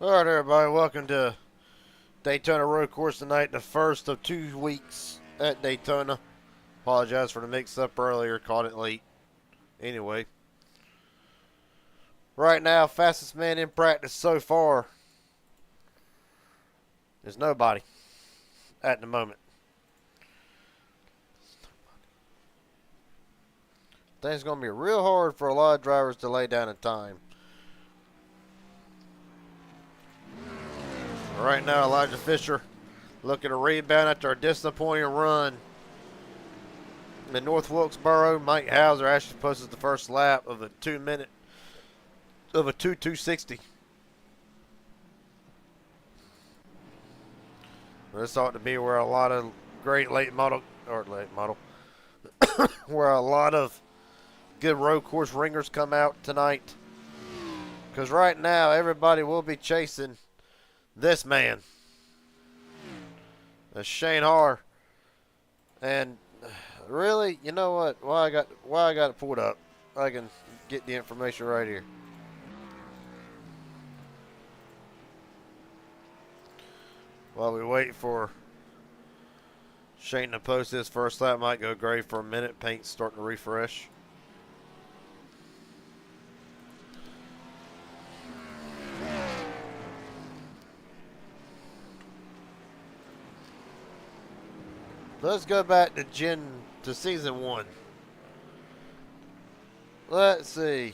All right, everybody, welcome to Daytona Road Course tonight, the first of 2 weeks at Daytona. Apologize for the mix-up earlier, caught it late. Anyway, right now, fastest man in practice so far is nobody at the moment. I think it's going to be real hard for a lot of drivers to lay down in time. Right now, Elijah Fisher looking to rebound after a disappointing run in North Wilkesboro. Mike Hauser actually posted the first lap of a 2:260. This ought to be where a lot of great where a lot of good road course ringers come out tonight. Because right now, everybody will be chasing this man, Shane Har. And really, you know what? Why I got it pulled up? I can get the information right here. While we wait for Shane to post his first lap, might go gray for a minute. Paint's starting to refresh. Let's go back to season 1. Let's see.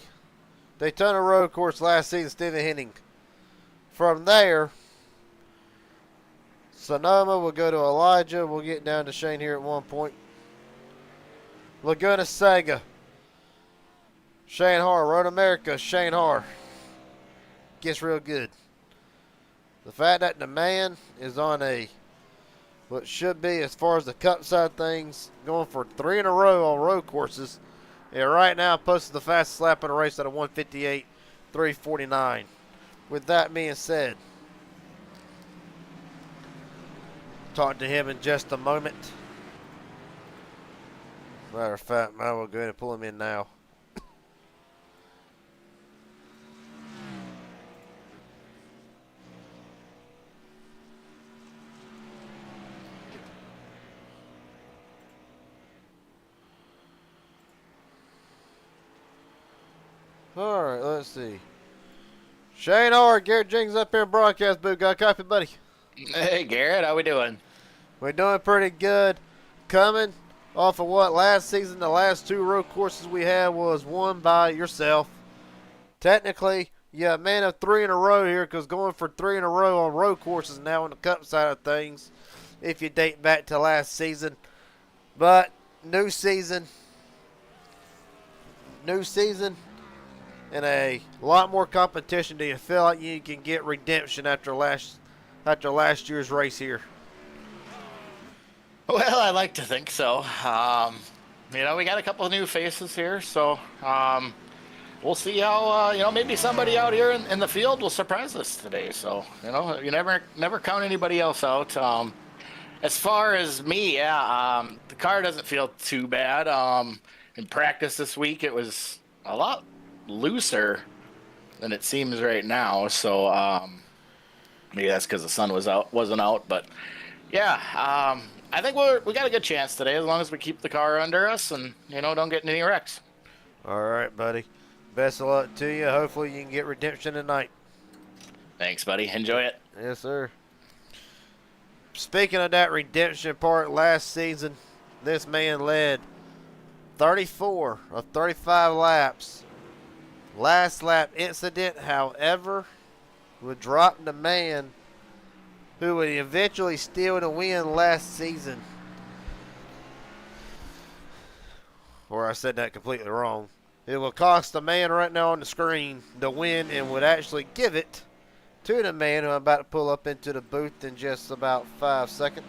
Daytona Road Course last season, Stephen Henning. From there, Sonoma will go to Elijah. We'll get down to Shane here at one point. Laguna Seca, Shane Har. Road America, Shane Har. Gets real good. The fact that the man is on what should be, as far as the cup side things, going for 3 in a row on road courses. And right now, posted the fastest lap in the race at a 1:58.349. With that being said, talk to him in just a moment. Matter of fact, I will go ahead and pull him in now. All right, let's see. Shane Har, Garrett Jenkins up here in broadcast booth. Got a copy, buddy? Hey, Garrett, how we doing? We're doing pretty good. Coming off of what last season, the last 2 road courses we had was won by yourself. Technically, yeah, man of 3 in a row here, because going for 3 in a row on road courses now on the cup side of things, if you date back to last season. But new season, and a lot more competition. Do you feel like you can get redemption after last year's race here? Well, I like to think so. We got a couple of new faces here, so we'll see how, maybe somebody out here in the field will surprise us today. So, you never count anybody else out. As far as me, the car doesn't feel too bad. In practice this week, it was a lot looser than it seems right now. So maybe that's because the sun wasn't out. But yeah, I think we got a good chance today as long as we keep the car under us and don't get in any wrecks. All right, buddy. Best of luck to you. Hopefully you can get redemption tonight. Thanks, buddy. Enjoy it. Yes, sir. Speaking of that redemption part, last season, this man led 34 of 35 laps. Last lap incident, however, would drop the man who would eventually steal the win last season. Or I said that completely wrong. It will cost the man right now on the screen the win and would actually give it to the man who I'm about to pull up into the booth in just about 5 seconds.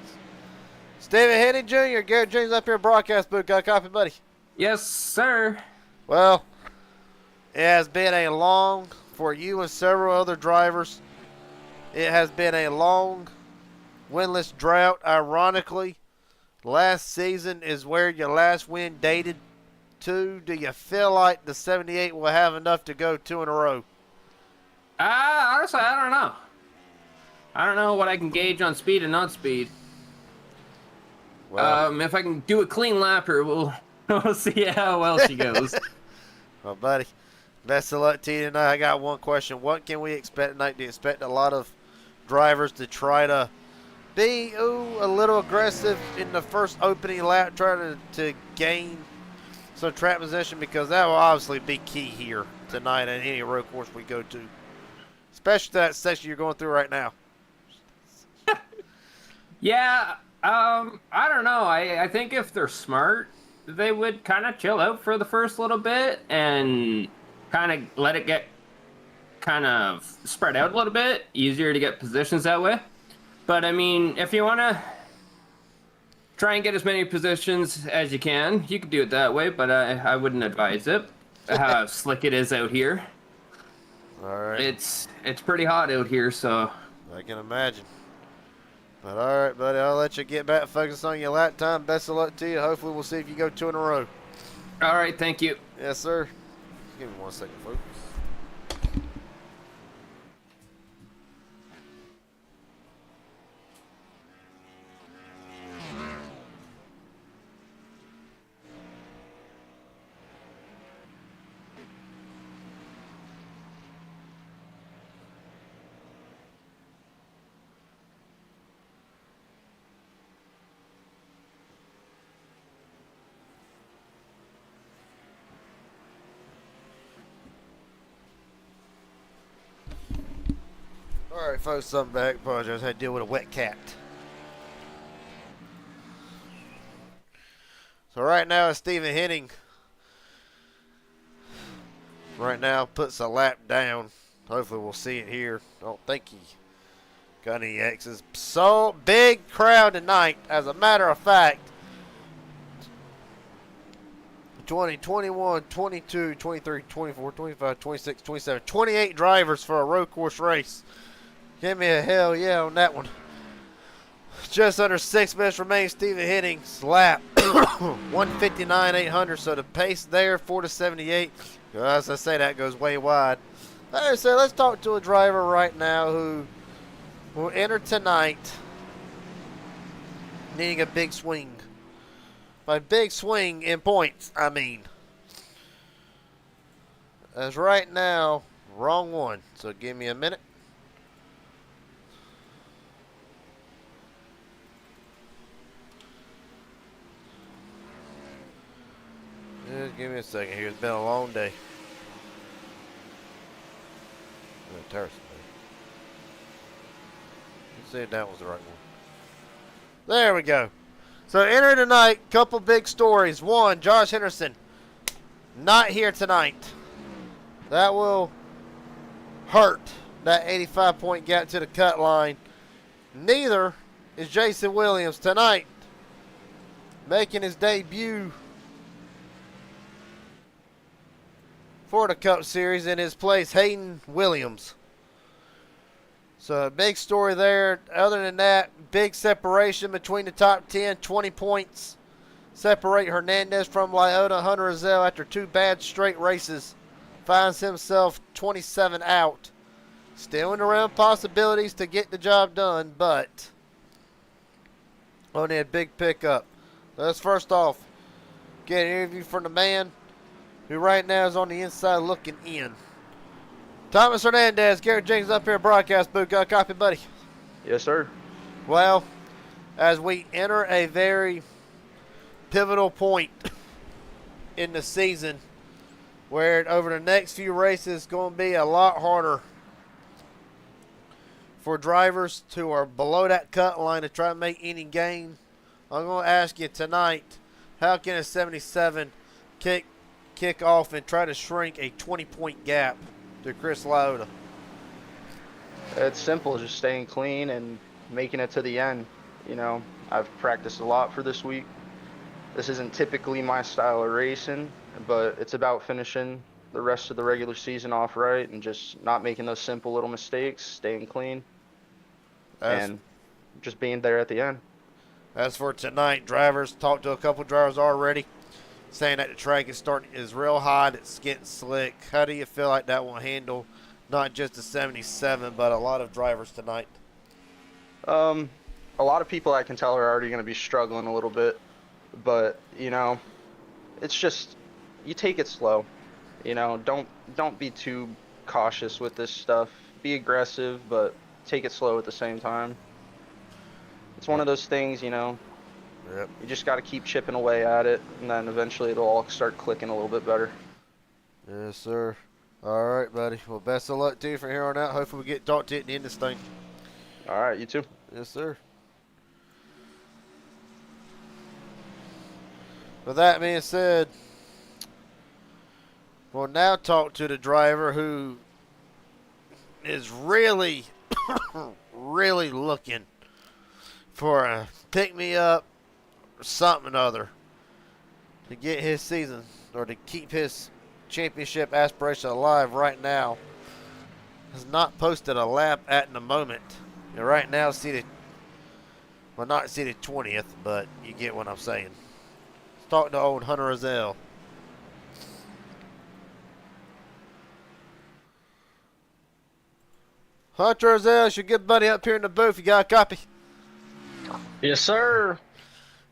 Stephen Henning Jr., Garrett James up here in broadcast booth. Got a copy, buddy? Yes, sir. Well, it has been for you and several other drivers, it has been a long winless drought. Ironically, last season is where your last win dated to. Do you feel like the 78 will have enough to go 2 in a row? Honestly, I don't know. I don't know what I can gauge on speed and not speed. Well, If I can do a clean lapper, we'll we'll see how well she goes. well, buddy, best of luck to you tonight. I got one question. What can we expect tonight? Do you expect a lot of drivers to try to be a little aggressive in the first opening lap, try to gain some track position? Because that will obviously be key here tonight at any road course we go to, especially that section you're going through right now. Yeah, I don't know. I think if they're smart, they would kind of chill out for the first little bit and kind of let it get kind of spread out a little bit. Easier to get positions that way. But I mean, if you want to try and get as many positions as you can, you could do it that way, but I wouldn't advise it. How slick it is out here. All right. It's pretty hot out here, so I can imagine. But all right, buddy, I'll let you get back and focus on your lap time. Best of luck to you. Hopefully we'll see if you go 2 in a row. all right, thank you. Yes, sir. Give me 1 second, folks. All right, folks, something back. Apologize. I had to deal with a wet cat. So right now, Stephen Henning right now puts a lap down. Hopefully we'll see it here. I don't think he got any X's. So big crowd tonight. As a matter of fact, 20, 21, 22, 23, 24, 25, 26, 27, 28 drivers for a road course race. Give me a hell yeah on that one. Just under 6 minutes remain. Stephen Henning's lap 159.800. So the pace there 4:78. As I say, that goes way wide. So let's talk to a driver right now who will enter tonight needing a big swing. By big swing in points, I mean. As right now, wrong one. So give me a minute. Just give me a second here. It's been a long day. Let's see if that was the right one. There we go. So enter tonight, couple big stories. One, Josh Henderson, not here tonight. That will hurt that 85-point gap to the cut line. Neither is Jason Williams tonight, making his debut for the Cup Series. In his place, Hayden Williams. So a big story there. Other than that, big separation between the top 10, 20 points. Separate Hernandez from Lyoto. Hunter Rizal, after 2 bad straight races, finds himself 27 out. Still in the realm of possibilities to get the job done, but only a big pickup. Let's first off get an interview from the man who right now is on the inside looking in. Thomas Hernandez, Garrett Jenkins up here at broadcast booth. Got a copy, buddy? Yes, sir. Well, as we enter a very pivotal point in the season where over the next few races it's going to be a lot harder for drivers who are below that cut line to try to make any gain, I'm going to ask you tonight, how can a 77 kick off and try to shrink a 20-point gap to Chris Lyoto? It's simple, just staying clean and making it to the end. You know, I've practiced a lot for this week. This isn't typically my style of racing, but it's about finishing the rest of the regular season off right and just not making those simple little mistakes, staying clean, and just being there at the end. As for tonight, drivers, talked to a couple drivers already, saying that the track is real hot, it's getting slick. How do you feel like that will handle not just the 77, but a lot of drivers tonight? A lot of people I can tell are already going to be struggling a little bit, but it's just you take it slow. Don't be too cautious with this stuff. Be aggressive, but take it slow at the same time. It's one of those things, Yep. you just got to keep chipping away at it, and then eventually it'll all start clicking a little bit better. Yes, sir. All right, buddy. Well, best of luck to you from here on out. Hopefully we get talked to you at the end of this thing. All right, you too. Yes, sir. With that being said, we'll now talk to the driver who is really, really looking for a pick-me-up or something or other to get his season or to keep his championship aspiration alive right now. Has not posted a lap at the moment. You're right now seated, well, not seated 20th, but you get what I'm saying. Let's talk to old Hunter Rozelle. Hunter Rozelle, it's your good buddy up here in the booth. You got a copy? Yes, sir.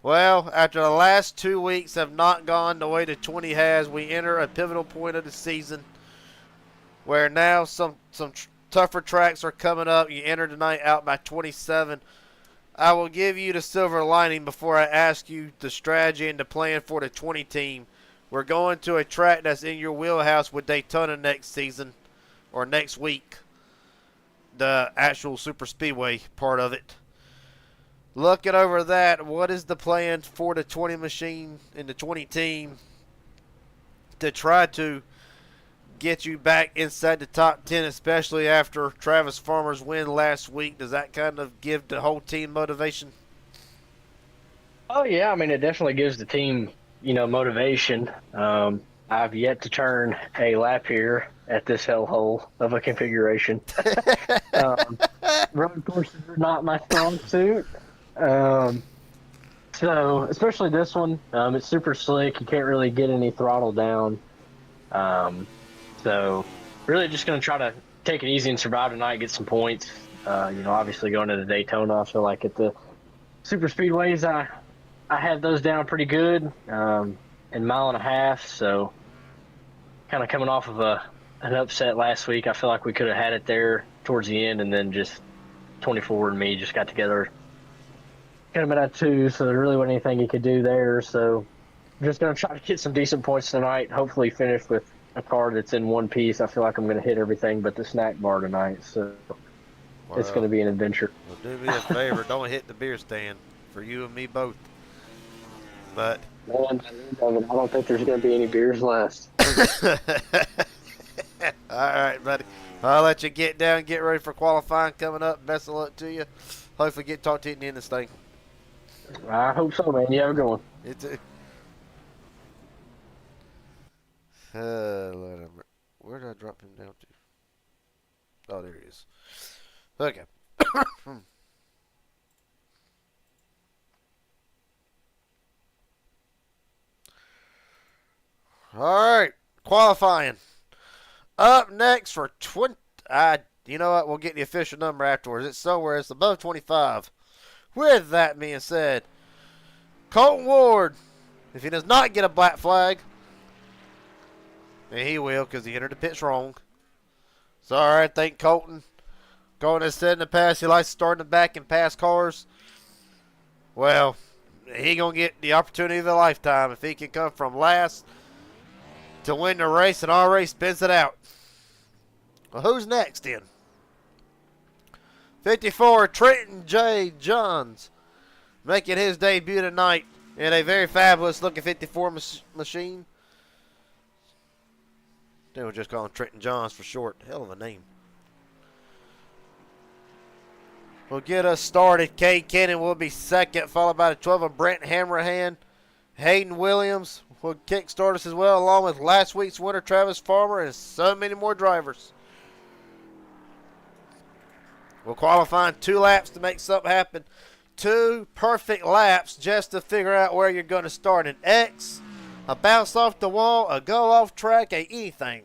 Well, after the last 2 weeks have not gone the way the 20 has, we enter a pivotal point of the season where now some tougher tracks are coming up. You enter tonight out by 27. I will give you the silver lining before I ask you the strategy and the plan for the 20 team. We're going to a track that's in your wheelhouse with Daytona next season or next week, the actual super speedway part of it. Looking over that, what is the plan for the 20 machine and the 20 team to try to get you back inside the top 10, especially after Travis Farmer's win last week? Does that kind of give the whole team motivation? Oh yeah, I mean it definitely gives the team, motivation. I've yet to turn a lap here at this hellhole of a configuration. Road courses are not my strong suit. So especially this one, it's super slick. You can't really get any throttle down. So really just going to try to take it easy and survive tonight, get some points. Obviously going to the Daytona, I feel like at the super speedways, I had those down pretty good, in mile and a half. So kind of coming off of an upset last week, I feel like we could have had it there towards the end, and then just 24 and me just got together. Could have been at 2, so there really wasn't anything you could do there. So I'm just going to try to get some decent points tonight, hopefully finish with a car that's in one piece. I feel like I'm going to hit everything but the snack bar tonight, so it's going to be an adventure. Well, do me a favor, don't hit the beer stand for you and me both. But Man, I don't think there's going to be any beers left. all right, buddy. I'll let you get down, get ready for qualifying coming up. Best of luck to you. Hopefully get talked to you at the end of this thing. I hope so, man. You have a good one. You too. Lord, where did I drop him down to? Oh, there he is. Okay. All right, qualifying. Up next for 20. You know what? We'll get the official number afterwards. It's somewhere. It's above 25. With that being said, Colton Ward, if he does not get a black flag, and he will because he entered the pits wrong. So, all right, thank Colton. Colton has said in the past he likes to start in the back and pass cars. Well, he going to get the opportunity of a lifetime if he can come from last to win the race, and our race spins it out. Well, who's next then? 54, Trenton J. Johns, making his debut tonight in a very fabulous looking 54 machine. Then we'll just call him Trenton Johns for short. Hell of a name. We'll get us started. Cade Cannon will be second, followed by the 12 of Brent Hammerhand. Hayden Williams will kickstart us as well, along with last week's winner Travis Farmer and so many more drivers. We'll qualify in 2 laps to make something happen. 2 perfect laps just to figure out where you're going to start. An X, a bounce off the wall, a go off track, a anything.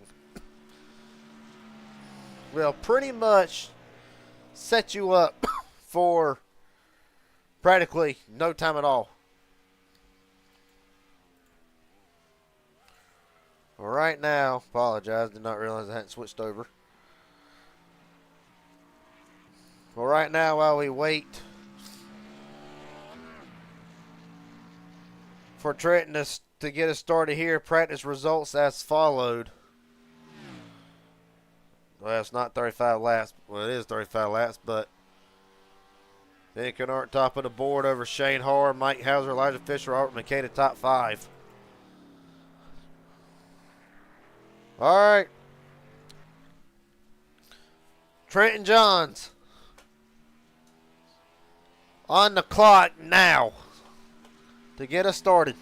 Will pretty much set you up for practically no time at all. Well, right now, apologize, did not realize I hadn't switched over. Well, right now, while we wait for Trenton to get us started here, practice results as followed. Well, it's not 35 laps. Well, it is 35 laps, but Ben Kennard top of the board over Shane Harr, Mike Hauser, Elijah Fisher, Robert McKay to top 5. All right. Trenton Johns on the clock now to get us started.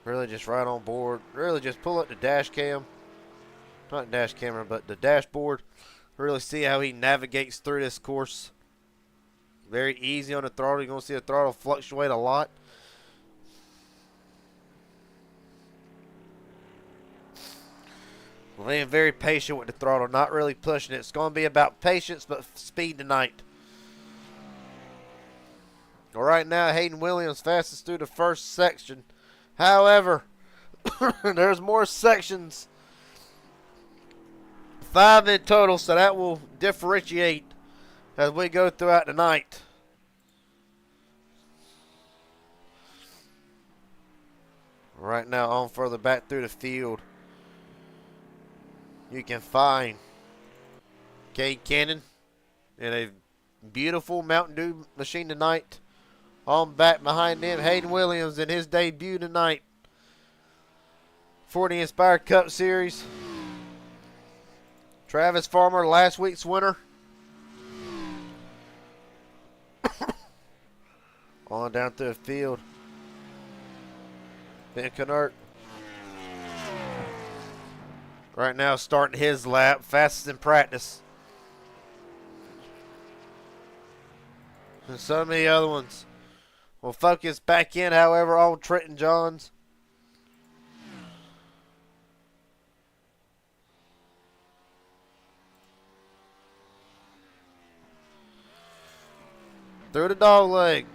Really just right on board. Really just pull up the dash cam. Not dash camera, but the dashboard. Really see how he navigates through this course. Very easy on the throttle. You're going to see the throttle fluctuate a lot. Being very patient with the throttle, not really pushing it. It's going to be about patience, but speed tonight. Well, right now, Hayden Williams fastest through the first section. However, there's more sections, 5 in total, so that will differentiate as we go throughout the night. Right now, on further back through the field, you can find Cade Cannon in a beautiful Mountain Dew machine tonight. On back behind them, Hayden Williams in his debut tonight for the Inspired Cup Series. Travis Farmer, last week's winner. On down through the field. Ben Kennard. Right now starting his lap, fastest in practice. And so many other ones. We'll focus back in, however, on Trenton Johns. Through the dog leg.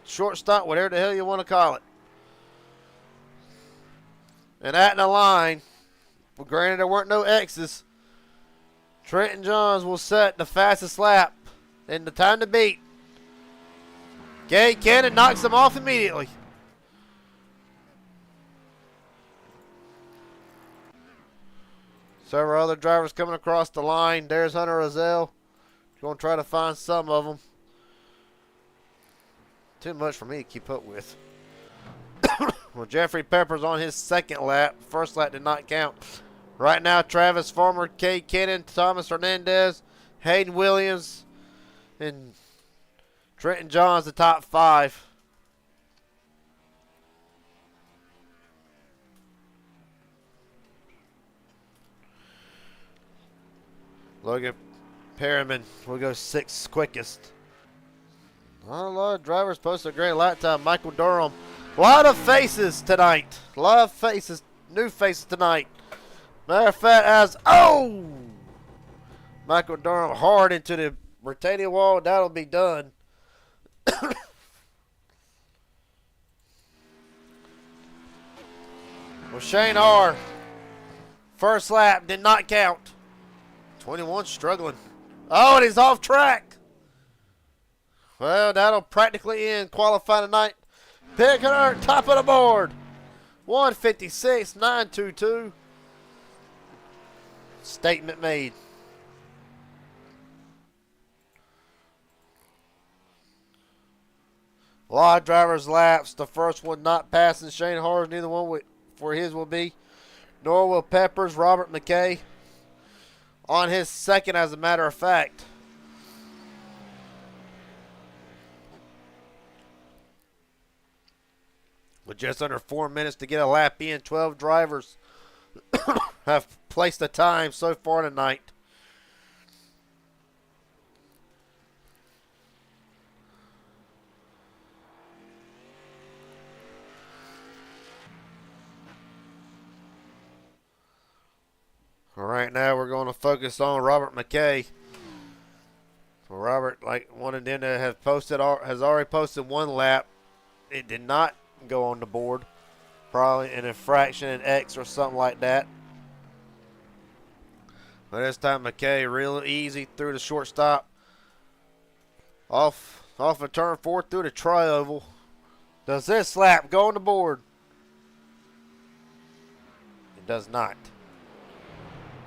Short stop, whatever the hell you want to call it. And at the line, well, granted there weren't no X's, Trenton Johns will set the fastest lap in the time to beat. Cade Cannon knocks him off immediately. Several other drivers coming across the line. There's Hunter Rozelle. Going to try to find some of them. Too much for me to keep up with. Well, Jeffrey Pepper's on his second lap. First lap did not count. Right now, Travis Farmer, Cade Cannon, Thomas Hernandez, Hayden Williams, and Trenton Johns, the top 5. Logan Perriman will go 6th quickest. Not a lot of drivers posted a great lap time. Michael Durham. A lot of faces tonight. A lot of faces, new faces tonight. Matter of fact, Michael Durham hard into the retaining wall. That'll be done. Well, Shane R. First lap did not count. 21 struggling. Oh, and he's off track. Well, that'll practically end qualifying tonight. Picking her top of the board. 156.922. Statement made. A lot of drivers' laps. The first one not passing Shane Harris. Neither one for his will be. Nor will Peppers. Robert McKay on his second, as a matter of fact. With just under 4 minutes to get a lap in, 12 drivers have placed the time so far tonight. Well, right now we're going to focus on Robert McKay. Well, Robert, like one of them that has already posted one lap. It did not go on the board. Probably an infraction in X or something like that. But this time McKay real easy through the shortstop. Off a turn 4 through the tri-oval. Does this lap go on the board? It does not.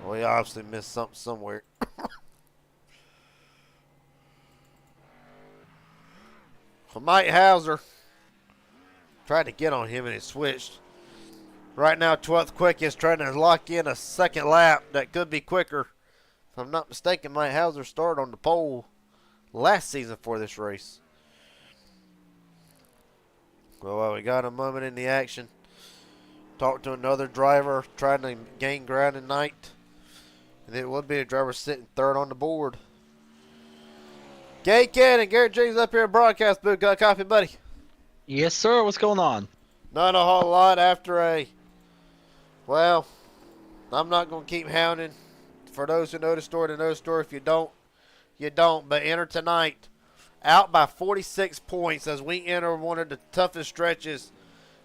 Well, he obviously missed something somewhere. Well, Mike Hauser tried to get on him and it switched. Right now, 12th quickest, trying to lock in a second lap that could be quicker. If I'm not mistaken, Mike Hauser started on the pole last season for this race. Well, we got a moment in the action. Talked to another driver trying to gain ground tonight. And it would be a driver sitting third on the board. Gay Ken and Garrett James up here in broadcast booth. Got a copy, buddy? Yes, sir. What's going on? Not a whole lot after a, well, I'm not going to keep hounding. For those who know the story, they know the story. If you don't, you don't. But enter tonight out by 46 points as we enter one of the toughest stretches.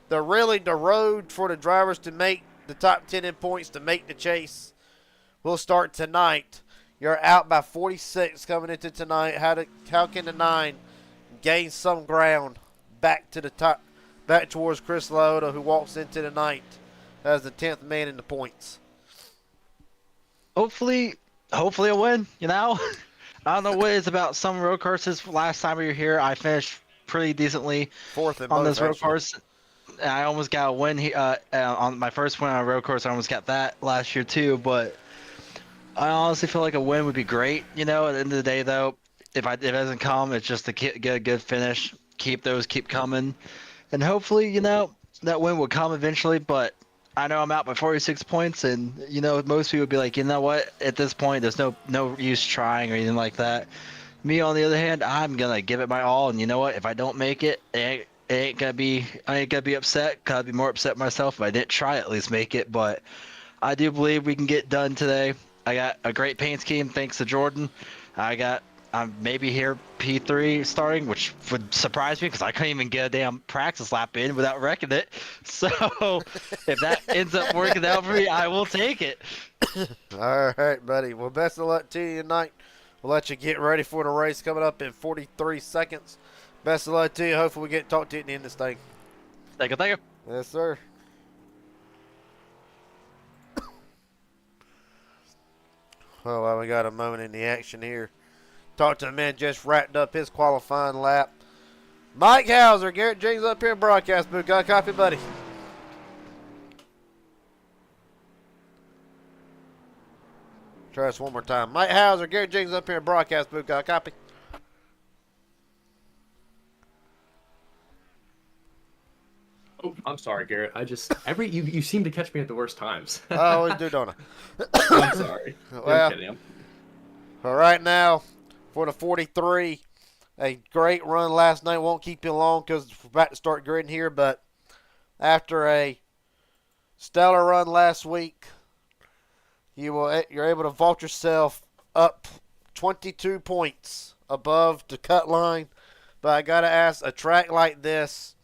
The road for the drivers to make the top 10 in points to make the chase will start tonight. You're out by 46 coming into tonight. How can the 9 gain some ground back to the top, back towards Chris Liotta, who walks into the night as the 10th man in the points? Hopefully a win, you know? I don't know what it's about some road courses. Last time we were here, I finished pretty decently Fourth in on both, this road actually. course. And I almost got a win on my first win on a road course. I almost got that last year too, but I honestly feel like a win would be great. You know, at the end of the day, though, if it doesn't come, it's just to get a good finish. Keep coming, and hopefully, you know, that win will come eventually. But I know I'm out by 46 points, and you know, most people would be like, you know what? At this point, there's no use trying or anything like that. Me, on the other hand, I'm gonna give it my all, and you know what? If I don't make it, I ain't gonna be upset. Cause I'd be more upset myself if I didn't try at least make it. But I do believe we can get done today. I got a great paint scheme thanks to Jordan. I'm maybe here P3 starting, which would surprise me because I couldn't even get a damn practice lap in without wrecking it. So if that ends up working out for me, I will take it. All right, buddy. Well, best of luck to you tonight. We'll let you get ready for the race coming up in 43 seconds. Best of luck to you. Hopefully we get to talk to you at the end of this thing. Thank you. Yes, sir. Well, we got a moment in the action here. Talk to the man just wrapped up his qualifying lap. Mike Hauser, Garrett James up here in broadcast booth. Got a copy, buddy? Try this one more time. Mike Hauser, Garrett James up here in broadcast booth. Got a copy? Oh, I'm sorry, Garrett. You seem to catch me at the worst times. I always do, don't I? I'm sorry. Well, I'm kidding. all right now for the 43. A great run last night. Won't keep you long because we're about to start gridding here. But after a stellar run last week, you're able to vault yourself up 22 points above the cut line. But I gotta ask, a track like this,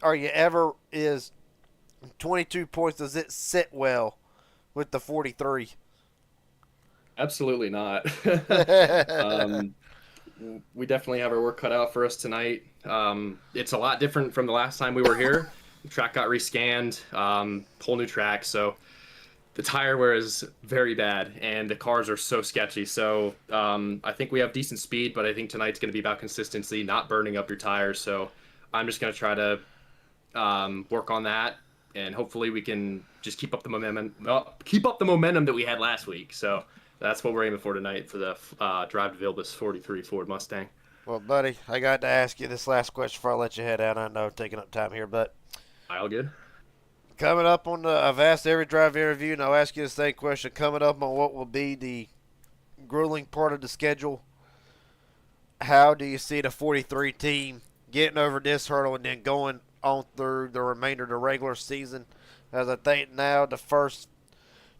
is 22 points? Does it sit well with the 43? Absolutely not. We definitely have our work cut out for us tonight. It's a lot different from the last time we were here. The track got rescanned, whole new track, so the tire wear is very bad, and the cars are so sketchy. So I think we have decent speed, but I think tonight's going to be about consistency, not burning up your tires. So I'm just going to try to work on that, and hopefully we can just keep up the momentum that we had last week. So that's what we're aiming for tonight for the Drive to Vilbus 43 Ford Mustang. Well, buddy, I got to ask you this last question before I let you head out. I know I'm taking up time here, but All good. coming up on I've asked every drive interview, and I'll ask you the same question. Coming up on what will be the grueling part of the schedule, how do you see the 43 team getting over this hurdle and then going on through the remainder of the regular season? As I think now the first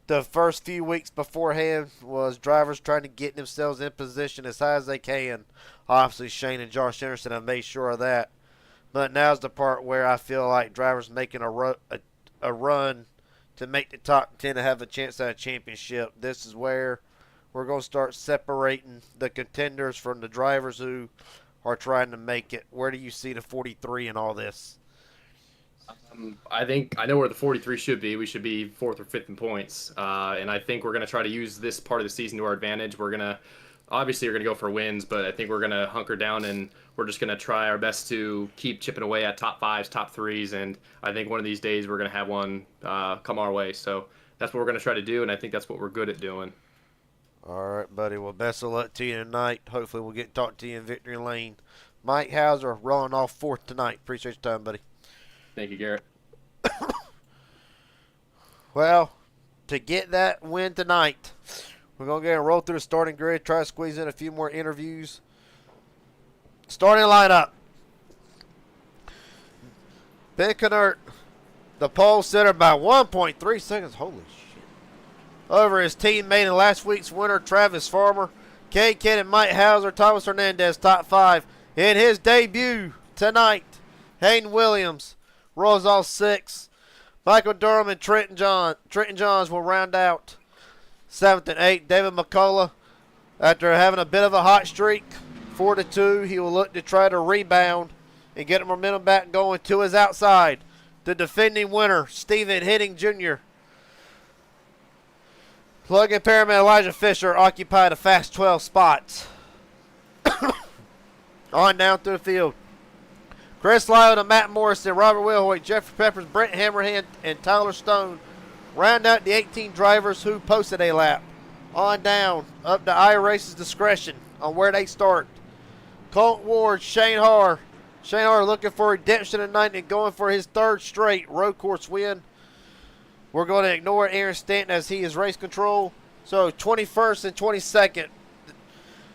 the first few weeks beforehand was drivers trying to get themselves in position as high as they can. Obviously, Shane and Josh Anderson have made sure of that. But now's the part where I feel like drivers making a run to make the top 10 to have a chance at a championship. This is where we're going to start separating the contenders from the drivers who are trying to make it. Where do you see the 43 in all this? I think I know where the 43 should be. We should be 4th or 5th in points. And I think we're going to try to use this part of the season to our advantage. We're going to obviously go for wins, but I think we're going to hunker down and we're just going to try our best to keep chipping away at top 5s, top 3s. And I think one of these days we're going to have one come our way. So that's what we're going to try to do. And I think that's what we're good at doing. All right, buddy. Well, best of luck to you tonight. Hopefully we'll get to talk to you in victory lane. Mike Hauser rolling off 4th tonight. Appreciate your time, buddy. Thank you, Garrett. Well, to get that win tonight, we're going to get and roll through the starting grid, try to squeeze in a few more interviews. Starting lineup. Ben Knert, the pole sitter by 1.3 seconds. Holy shit. Over his teammate in last week's winner, Travis Farmer. Cade Kidd and Mike Hauser, Thomas Hernandez, top 5. In his debut tonight, Hayden Williams rolls off 6. Michael Durham and Trenton Johns will round out 7th and 8th. David McCullough, after having a bit of a hot streak, 4-2, he will look to try to rebound and get the momentum back going to his outside. The defending winner, Stephen Hitting Jr. Plug-in Paramount Elijah Fisher occupy the fast 12 spots. On down through the field. Chris Lyle, Matt Morrison, Robert Wilhoit, Jeffrey Peppers, Brent Hammerhand, and Tyler Stone round out the 18 drivers who posted a lap. On down, up to iRace's discretion on where they start. Colt Ward, Shane Har. Shane Har looking for redemption tonight and going for his 3rd straight road course win. We're going to ignore Aaron Stanton as he is race control. So 21st and 22nd.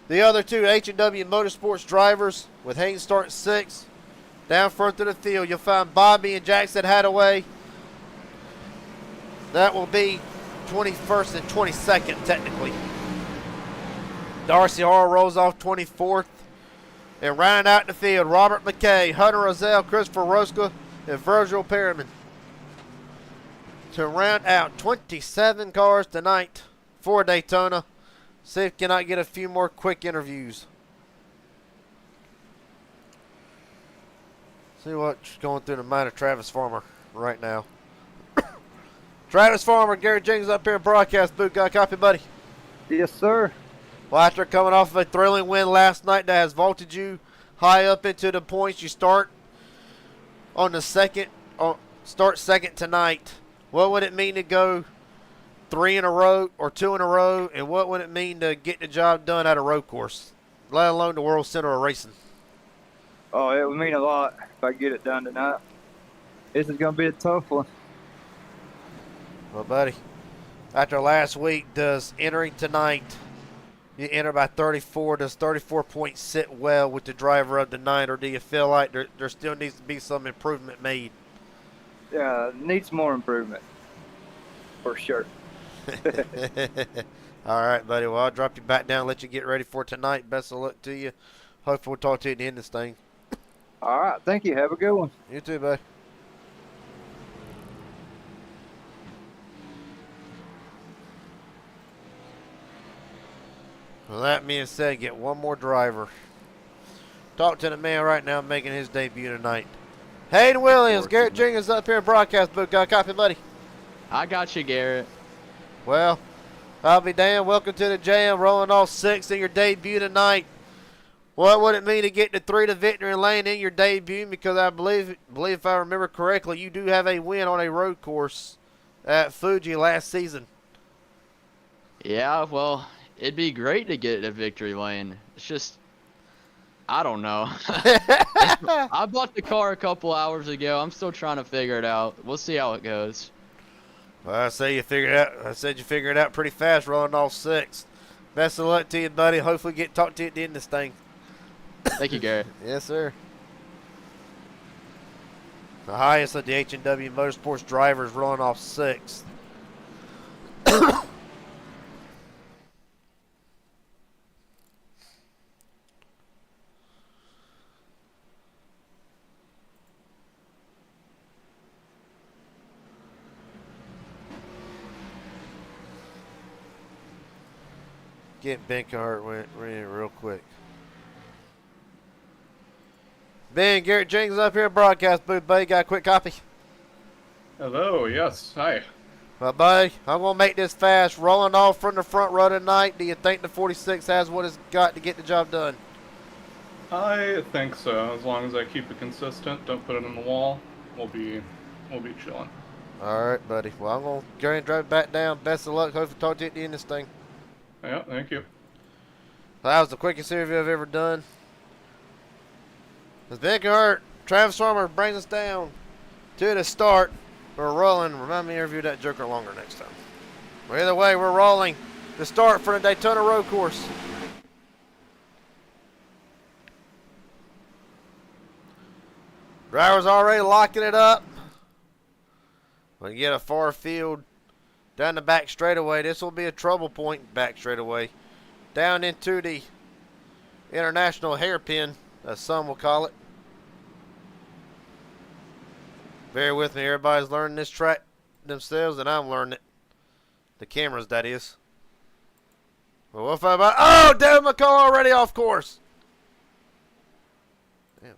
The other two H&W Motorsports drivers with Haynes starting 6th. Down front of the field, you'll find Bobby and Jackson Hadaway. That will be 21st and 22nd, technically. Darcy Hall rolls off 24th. And rounding out the field, Robert McKay, Hunter Rozelle, Christopher Roska, and Virgil Perriman. To round out 27 cars tonight for Daytona. See if can I get a few more quick interviews. See what's going through the mind of Travis Farmer right now. Travis Farmer, Gary Jenkins up here in broadcast booth. Got a copy, buddy? Yes, sir. Well, after coming off of a thrilling win last night that has vaulted you high up into the points, you start on the second, start second tonight. What would it mean to go 3 in a row or 2 in a row, and what would it mean to get the job done at a road course, let alone the World Center of Racing? Oh, it would mean a lot if I get it done tonight. This is going to be a tough one. Well, buddy, after last week, does entering tonight, you enter by 34, does 34 points sit well with the driver of the night, or do you feel like there still needs to be some improvement made? Yeah, needs more improvement, for sure. All right, buddy. Well, I'll drop you back down, let you get ready for tonight. Best of luck to you. Hopefully we'll talk to you at the end of this thing. All right, thank you. Have a good one. You too, buddy. Well, that being said, get one more driver. Talk to the man right now making his debut tonight. Hayden Williams, Garrett Jenkins up here in broadcast booth. Got a copy, buddy? I got you, Garrett. Well, I'll be damned. Welcome to the jam. Rolling off 6 in your debut tonight. What would it mean to get to 3 to victory lane in your debut? Because I believe if I remember correctly, you do have a win on a road course at Fuji last season. Yeah, well, it'd be great to get a victory lane. It's just, I don't know. I bought the car a couple hours ago. I'm still trying to figure it out. We'll see how it goes. Well, I say you figured it out. I said you figured it out pretty fast, rolling off 6. Best of luck to you, buddy. Hopefully get talk to you at the end of this thing. Thank you, Garrett. Yes, sir. The highest of the H&W Motorsports drivers rolling off 6. Get Ben Carhart went in real quick. Ben, Garrett Jenkins up here at broadcast booth, buddy. Got a quick copy? Hello, yes, hi. Well, buddy, I'm going to make this fast. Rolling off from the front row tonight. Do you think the 46 has what it's got to get the job done? I think so. As long as I keep it consistent, don't put it on the wall, we'll be chilling. All right, buddy. Well, I'm going to go ahead and drive it back down. Best of luck. Hopefully talk to you at the end of this thing. Yeah, thank you. That was the quickest interview I've ever done. As Ben Carhart, Travis Farmer brings us down to the start. We're rolling. Remind me to interview that joker longer next time. Well, either way, we're rolling. The start for the Daytona Road Course. Drivers already locking it up. When you get a far field down the back straightaway, this will be a trouble point back straightaway. Down into the international hairpin, as some will call it. Bear with me, everybody's learning this track themselves, and I'm learning it. The cameras, that is. Well, what if I about? Oh, David McCullough already off course. Damn.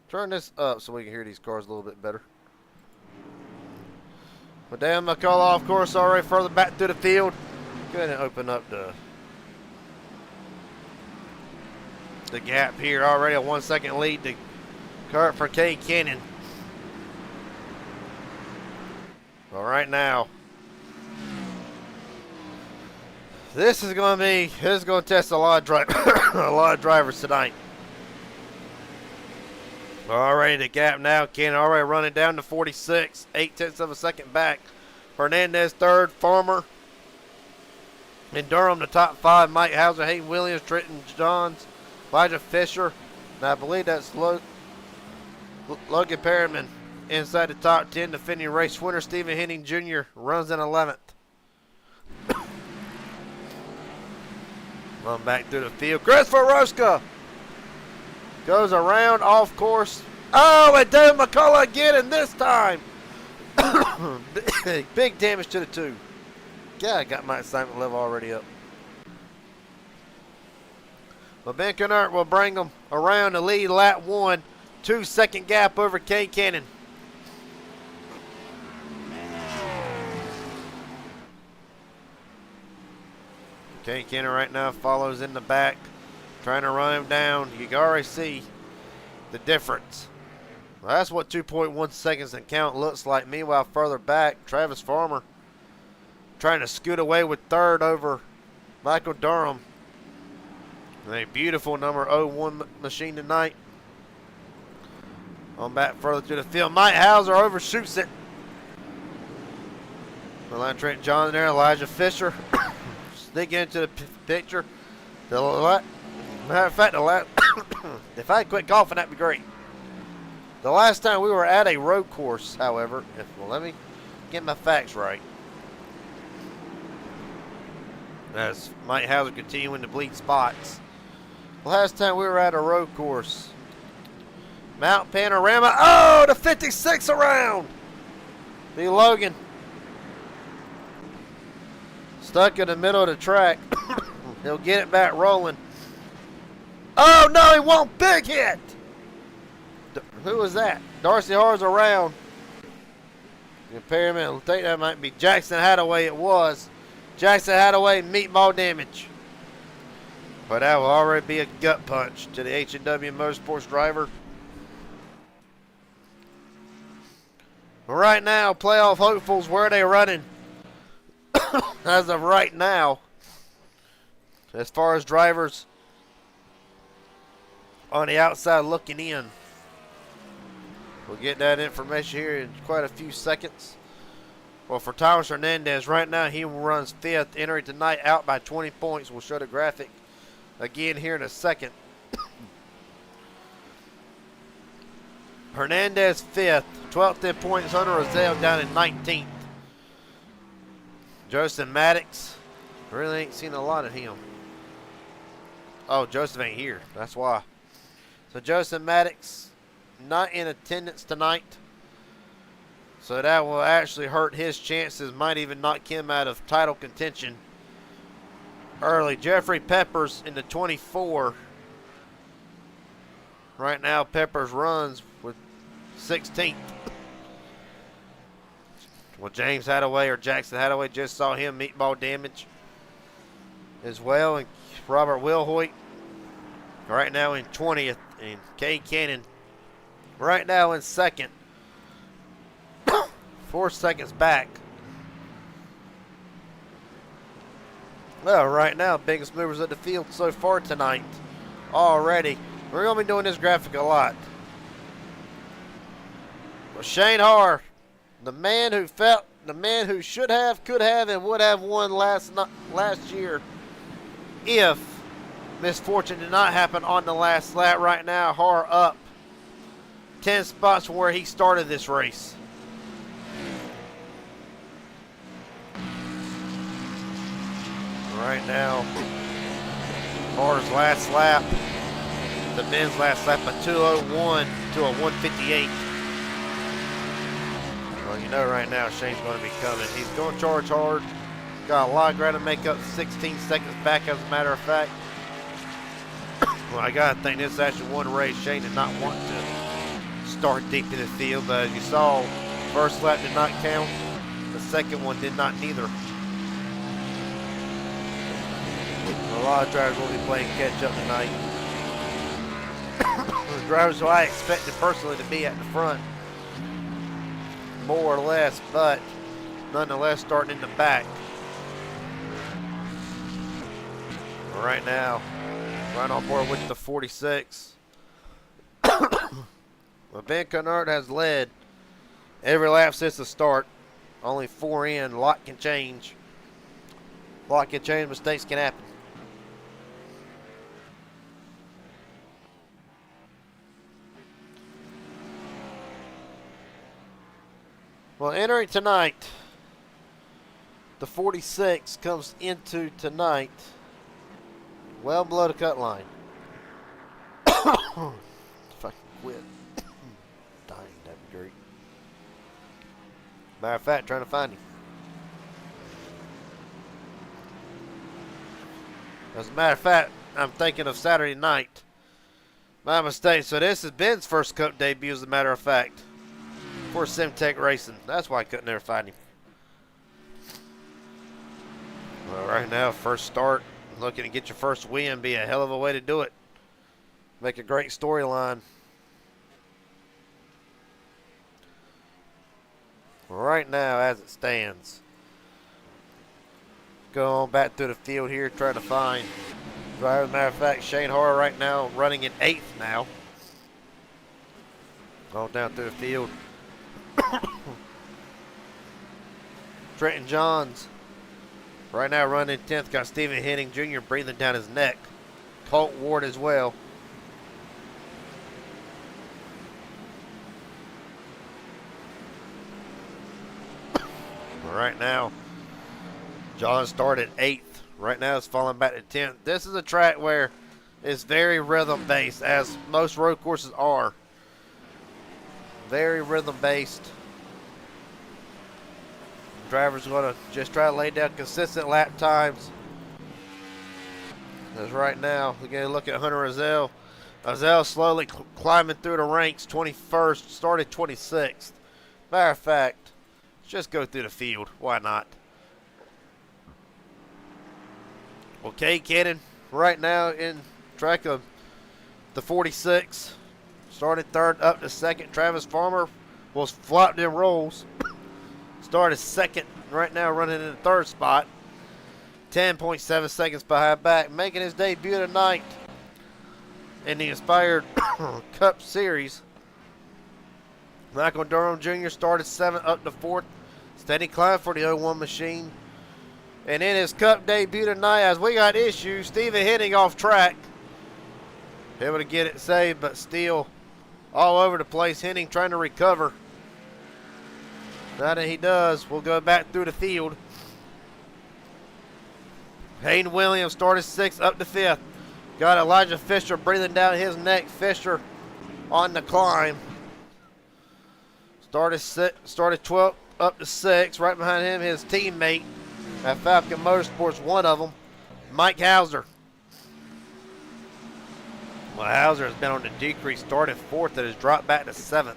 Turn this up so we can hear these cars a little bit better. But David McCullough off course already further back through the field. Go ahead and open up the gap here. Already a 1 second lead to Kurt for Kay Cannon. Well, right now, this is going to test a lot of drivers tonight. Already the gap now. Cannon already running down to 46, 0.8 of a second back. Hernandez third, Farmer in Durham the top five. Mike Hauser, Hayden Williams, Trenton Johns, Elijah Fisher, and I believe that's Logan Perriman inside the top 10. Defending race winner Stephen Henning Jr. runs in 11th. Run back through the field. Christopher Roska goes around off course. Oh, and David McCullough again, and this time big damage to the two. Yeah, I got my excitement level already up. But Ben Carhart will bring them around the lead lap 1. 2 second gap over Kay Cannon. Kay Cannon right now follows in the back, trying to run him down. You can already see the difference. Well, that's what 2.1 seconds in count looks like. Meanwhile, further back, Travis Farmer trying to scoot away with third over Michael Durham. And a beautiful number 01 machine tonight. On back further to the field. Mike Hauser overshoots it. Line Trent John there, Elijah Fisher. Sneak into the picture. Matter of fact, if I had quit golfing, that'd be great. The last time we were at a road course, however, let me get my facts right. As Mike Hauser continuing to bleed spots. Last time we were at a road course. Mount Panorama. Oh, the 56 around. B. Logan. Stuck in the middle of the track. He'll get it back rolling. Oh, no, he won't. Big hit. Who was that? Darcy Har's around. Impairment. I think that might be Jackson Hadaway. It was. Jackson Hadaway, meatball damage. But that will already be a gut punch to the H&W Motorsports driver. Right now, playoff hopefuls, where are they running? As of right now, as far as drivers on the outside looking in. We'll get that information here in quite a few seconds. Well, for Thomas Hernandez, right now he runs 5th, entering tonight out by 20 points. We'll show the graphic again here in a second. Hernandez 5th, 12th in points. Hunter Rozelle down in 19th. Joseph Maddox, really ain't seen a lot of him. Oh, Joseph ain't here. That's why. So Joseph Maddox not in attendance tonight. So that will actually hurt his chances, might even knock him out of title contention early. Jeffrey Peppers in the 24. Right now, Peppers runs with 16th. Well, James Hadaway or Jackson Hadaway, just saw him meatball damage as well. And Robert Wilhoit right now in 20th. And Cade Cannon right now in 2nd. 4 seconds back. Well, right now, biggest movers at the field so far tonight already. We're going to be doing this graphic a lot. Well, Shane Har, the man who should have, could have, and would have won last year if misfortune did not happen on the last lap. Right now, Har up 10 spots from where he started this race. Right now, Har's last lap, the men's last lap, a 2:01 to a 1:58. Well, you know right now Shane's going to be coming. He's going to charge hard. Got a lot of ground to make up, 16 seconds back as a matter of fact. Well, I got to think this is actually one race Shane did not want to start deep in the field, but as you saw, first lap did not count. The second one did not neither. A lot of drivers will be playing catch up tonight. The drivers who I expected personally to be at the front, more or less, but nonetheless starting in the back. Right now, right on board with the 46. Well, Ben Kennard has led every lap since the start. Only 4 in. Lot can change. Lot can change. Mistakes can happen. Well, entering tonight, the 46 comes into tonight well below the cut line. If I can quit. Dying, that'd be great. Matter of fact, trying to find him. As a matter of fact, I'm thinking of Saturday night. My mistake. So this is Ben's first Cup debut, as a matter of fact, for Simtech Racing. That's why I couldn't ever find him. Well, right now, first start, looking to get your first win, be a hell of a way to do it. Make a great storyline. Right now, as it stands, go on back through the field here, trying to find driver. As a matter of fact, Shane Har right now running in 8th now. All down through the field. Trenton Johns right now running 10th. Got Stephen Henning Jr. breathing down his neck. Colt Ward as well. Right now, John started 8th. Right now it's falling back to 10th. This is a track where it's very rhythm based, as most road courses are. Very rhythm based. Drivers are going to just try to lay down consistent lap times. As right now, we're going to look at Hunter Azell. Azell slowly climbing through the ranks, 21st, started 26th. Matter of fact, just go through the field. Why not? Well, Cade Cannon right now in track of the 46. Started 3rd up to 2nd. Travis Farmer was flopped in rolls. Started 2nd. Right now running in the 3rd spot. 10.7 seconds behind back. Making his debut tonight in the Inspired Cup Series. Michael Durham Jr. started 7th up to 4th. Steady climb for the 01 machine. And in his Cup debut tonight, as we got issues, Stephen Henning off track. Able to get it saved, but still all over the place. Henning trying to recover. Now that he does, we'll go back through the field. Hayden Williams started 6th up to 5th. Got Elijah Fisher breathing down his neck. Fisher on the climb. Started 12th up to 6th. Right behind him, his teammate at Falcon Motorsports, one of them, Mike Hauser. Well, Hauser has been on the decrease, starting 4th and has dropped back to 7th.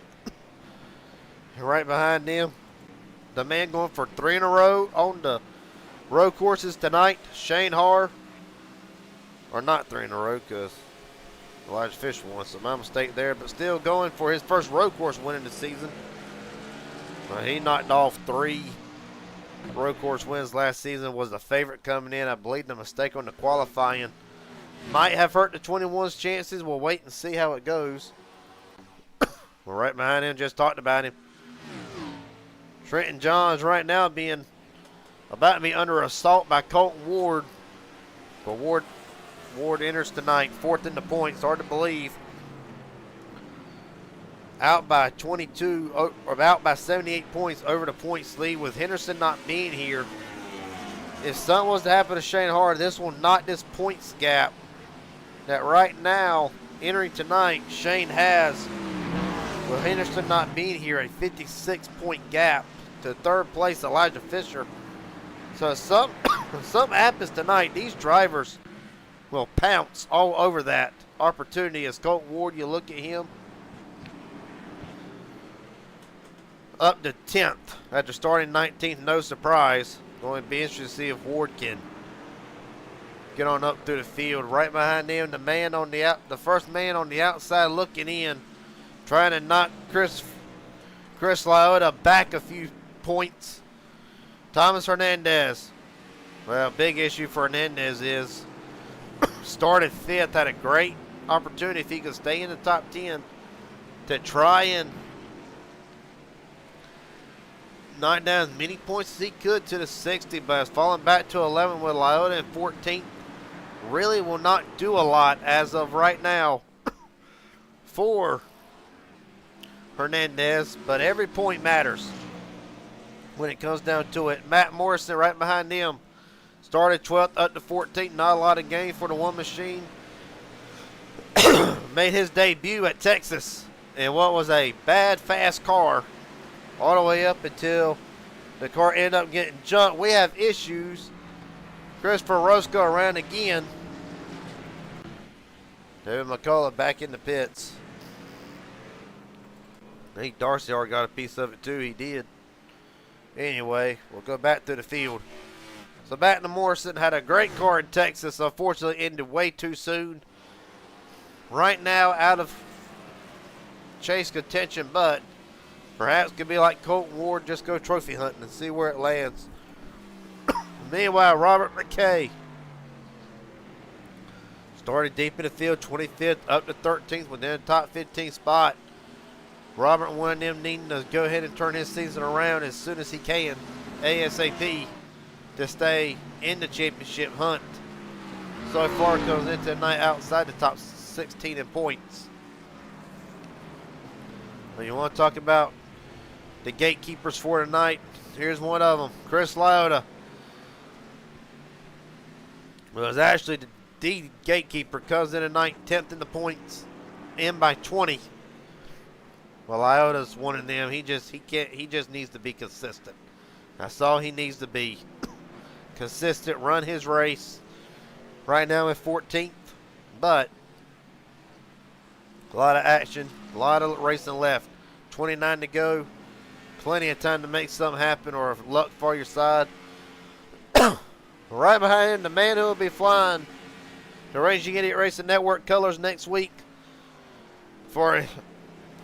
And right behind him, the man going for 3 in a row on the road courses tonight, Shane Har. Or not 3 in a row because Elijah Fish won, so my mistake there. But still going for his first road course win in the season. He knocked off 3 road course wins last season, was the favorite coming in. I believe the mistake on the qualifying might have hurt the 21's chances. We'll wait and see how it goes. We're right behind him, just talked about him. Trenton Johns right now about to be under assault by Colton Ward. But Ward enters tonight, 4th in the points, hard to believe. Out by 22, or out by 78 points over the points lead with Henderson not being here. If something was to happen to Shane Hard, this will knock this points gap that right now, entering tonight, Shane has, with Henderson not being here, a 56-point gap to 3rd place Elijah Fisher. So if something happens tonight, these drivers will pounce all over that opportunity. As Colton Ward, you look at him, up to 10th after starting 19th, no surprise. Going to be interesting to see if Ward can get on up through the field. Right behind him, the first man on the outside looking in, trying to knock Chris Lyotta back a few points. Thomas Hernandez. Well, big issue for Hernandez is started 5th, had a great opportunity if he could stay in the top 10 to try and knock down as many points as he could to the 60, but has fallen back to 11 with Lyotta in 14th. Really will not do a lot as of right now for Hernandez, but every point matters when it comes down to it. Matt Morrison right behind him. Started 12th up to 14th. Not a lot of gain for the one machine. Made his debut at Texas in what was a bad, fast car all the way up until the car ended up getting junked. We have issues. Christopher Roscoe around again. David McCullough back in the pits. I think Darcy already got a piece of it too. He did. Anyway, we'll go back to the field. So back to Morrison. Had a great car in Texas. Unfortunately, ended way too soon. Right now, out of chase contention, but perhaps could be like Colton Ward, just go trophy hunting and see where it lands. Meanwhile, Robert McKay started deep in the field, 25th up to 13th within the top 15 spot. Robert, one of them needing to go ahead and turn his season around as soon as he can, ASAP, to stay in the championship hunt. So far, goes into the night outside the top 16 in points. When you want to talk about the gatekeepers for tonight, here's one of them, Chris Lyotta. Well, it was actually the gatekeeper, comes in at 9th, 10th in the points, in by 20. Well, Iota's one of them. He just needs to be consistent. That's all he needs to be. Consistent, run his race. Right now in 14th, but a lot of action, a lot of racing left. 29 to go. Plenty of time to make something happen or luck for your side. Right behind him, the man who will be flying the Raging Idiot Racing Network colors next week for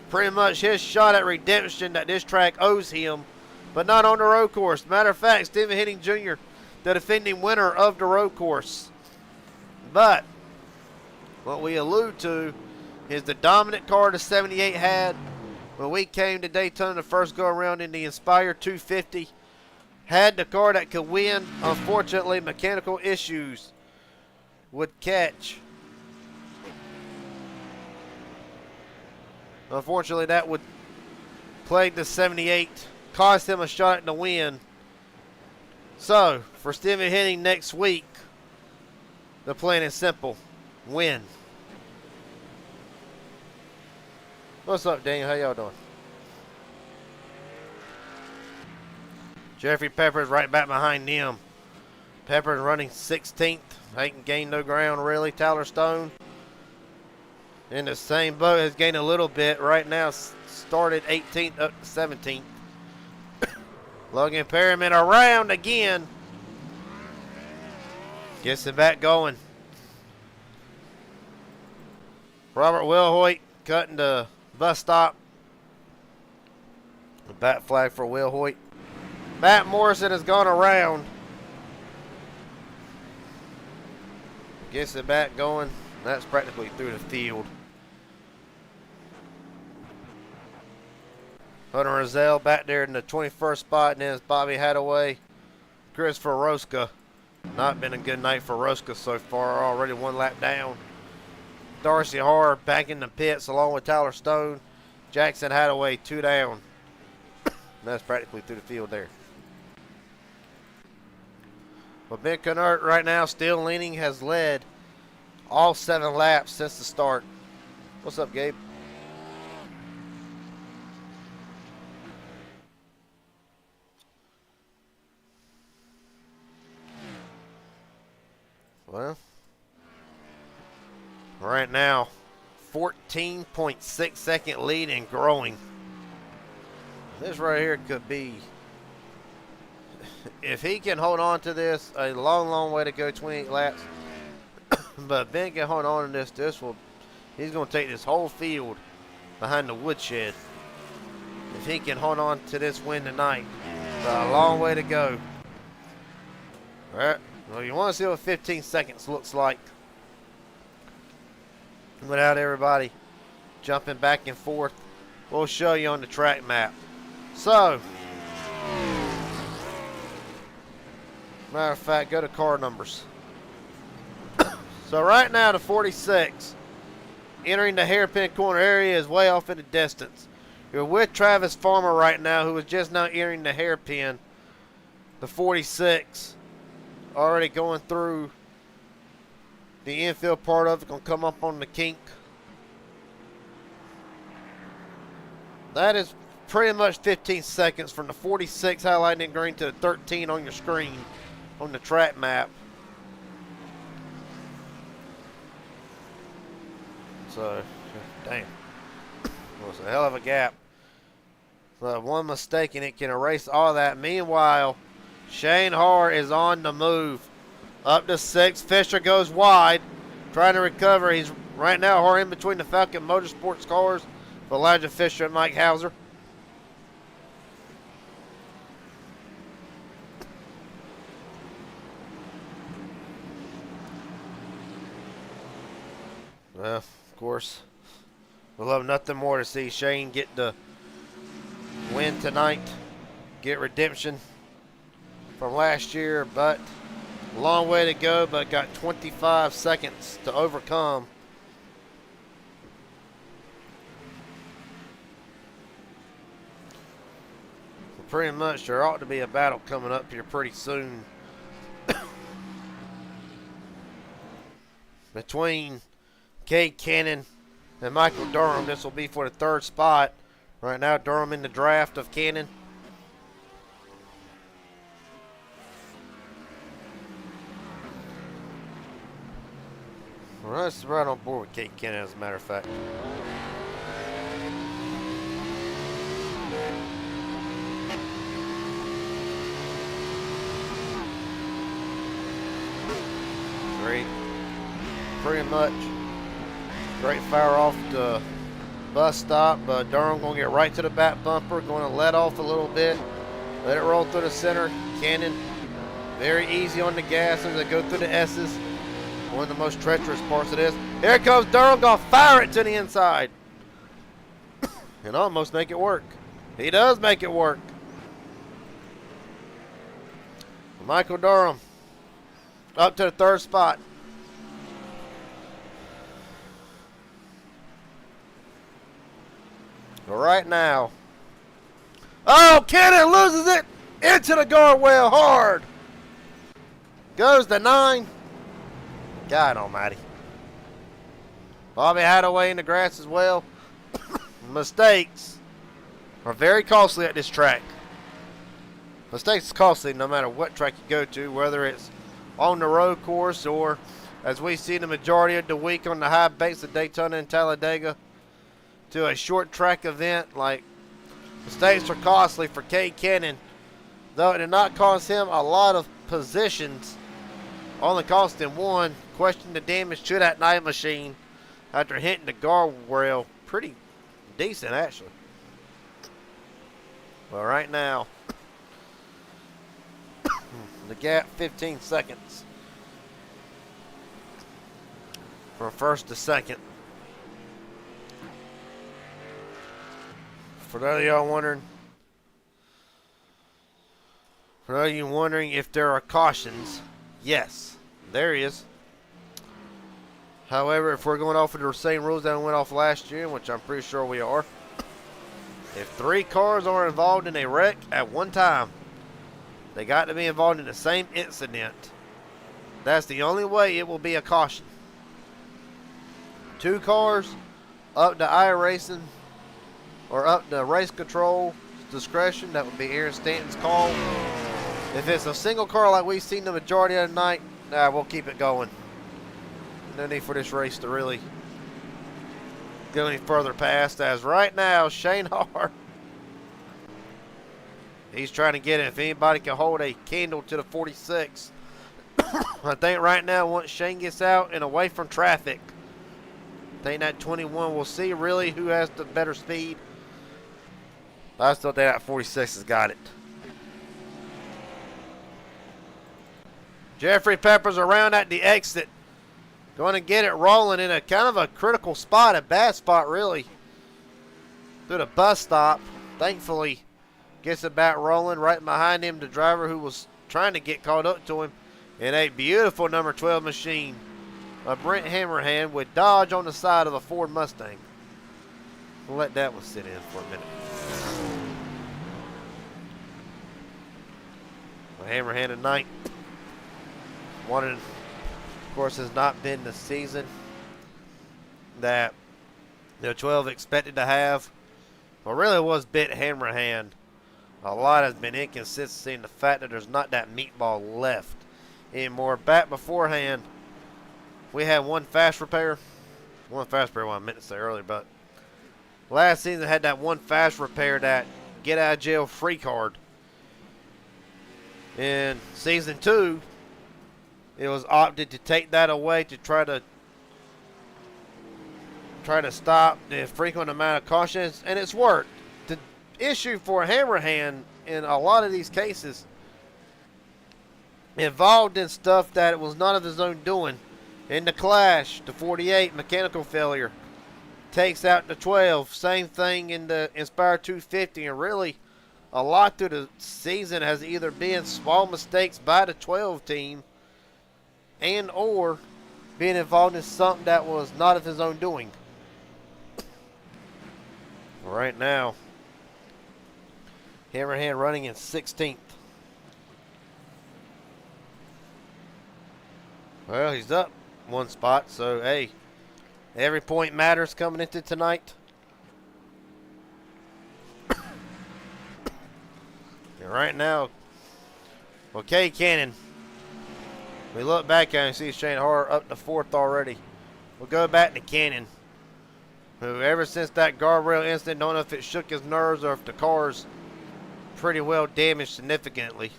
pretty much his shot at redemption that this track owes him, but not on the road course. Matter of fact, Stephen Henning Jr., the defending winner of the road course. But what we allude to is the dominant car the 78 had when we came to Daytona the first go around in the Inspire 250. Had the car that could win. Unfortunately, mechanical issues would catch. Unfortunately, that would plague the 78, cost him a shot at the win. So, for Stephen Henning next week, the plan is simple. Win. What's up, Daniel? How y'all doing? Jeffrey Pepper's right back behind them. Pepper's running 16th. Ain't gained no ground really. Tyler Stone in the same boat, has gained a little bit. Right now started 18th up to 17th. Logan Perryman around again. Gets it back going. Robert Wilhoit cutting the bus stop. The bat flag for Wilhoit. Matt Morrison has gone around. Gets it back going. That's practically through the field. Hunter Rozelle back there in the 21st spot, and then it's Bobby Hadaway. Christopher Rosca. Not been a good night for Rosca so far. Already one lap down. Darcy Harr back in the pits along with Tyler Stone. Jackson Hadaway 2 down. That's practically through the field there. But Ben Kennard right now still leaning, has led all 7 laps since the start. What's up, Gabe? Well, right now, 14.6 second lead and growing. This right here could be, if he can hold on to this, a long, long way to go, 28 laps. But Ben can hold on to this, he's going to take this whole field behind the woodshed. If he can hold on to this win tonight, it's a long way to go. All right. Well, you want to see what 15 seconds looks like without everybody jumping back and forth. We'll show you on the track map. So, matter of fact, go to car numbers. So right now the 46 entering the hairpin corner area is way off in the distance. You're with Travis Farmer right now, who is just now entering the hairpin. The 46 already going through the infield part of it, gonna come up on the kink. That is pretty much 15 seconds from the 46 highlighting in green to the 13 on your screen on the track map. So, damn. Well, it's a hell of a gap. So one mistake and it can erase all that. Meanwhile, Shane Harr is on the move. Up to 6. Fisher goes wide. Trying to recover. He's right now Harr in between the Falcon Motorsports cars with Elijah Fisher and Mike Hauser. Well, of course, we'll love nothing more to see Shane get the win tonight. Get redemption from last year, but a long way to go, but got 25 seconds to overcome. So pretty much there ought to be a battle coming up here pretty soon between Cade Cannon and Michael Durham. This will be for the 3rd spot. Right now Durham in the draft of Cannon. Well, that's right on board with Cade Cannon, as a matter of fact. Great. Pretty much. Great fire off the bus stop, but Durham going to get right to the back bumper, going to let off a little bit, let it roll through the center. Cannon very easy on the gas as they go through the S's. One of the most treacherous parts of this. Here comes Durham, going to fire it to the inside and almost make it work. He does make it work. Michael Durham up to the 3rd spot. But right now, oh, Cannon loses it into the guardrail hard. Goes to 9. God almighty. Bobby Hadaway in the grass as well. Mistakes are very costly at this track. Mistakes is costly no matter what track you go to, whether it's on the road course or, as we see the majority of the week, on the high banks of Daytona and Talladega, to a short track event. Like, mistakes are costly for Cade Cannon. Though it did not cost him a lot of positions, only cost him one. Question the damage to that night machine after hitting the guardrail. Pretty decent, actually. Well, right now, the gap 15 seconds from first to second. For those of y'all wondering, if there are cautions, yes, there is. However, if we're going off of the same rules that we went off last year, which I'm pretty sure we are, if 3 cars are involved in a wreck at one time, they got to be involved in the same incident. That's the only way it will be a caution. 2 cars, up to iRacing, or up to race control discretion. That would be Aaron Stanton's call. If it's a single car like we've seen the majority of the night, we'll keep it going. No need for this race to really go any further past, as right now, Shane Har, he's trying to get it. If anybody can hold a candle to the 46, I think right now, once Shane gets out and away from traffic, I think that 21, we'll see really who has the better speed. I still think that 46 has got it. Jeffrey Peppers around at the exit. Going to get it rolling in a kind of a critical spot, a bad spot really. Through the bus stop. Thankfully, gets it back rolling. Right behind him, the driver who was trying to get caught up to him in a beautiful number 12 machine. A Brent Hammerhand with Dodge on the side of a Ford Mustang. We'll let that one sit in for a minute. A Hammerhand tonight. Wanted, of course, has not been the season that the 12 expected to have. Well, really was bit Hammerhand. A lot has been inconsistency in the fact that there's not that meatball left anymore. Back beforehand, we had one fast repair. What I meant to say earlier, but last season had that one fast repair, that get out of jail free card. In season 2, it was opted to take that away to try to stop the frequent amount of cautions, and it's worked. The issue for Hammerhand in a lot of these cases involved in stuff that it was none of his own doing. In the Clash, the 48 mechanical failure takes out the 12. Same thing in the Inspire 250, and really a lot through the season has either been small mistakes by the 12 team and or being involved in something that was not of his own doing. Right now, Hammerhand running in 16th. Well, he's up one spot, so hey, every point matters coming into tonight. And right now, okay, Cannon. We look back at and see Shane Har up to 4th already. We'll go back to Cannon, who ever since that guardrail incident, don't know if it shook his nerves or if the car's pretty well damaged significantly.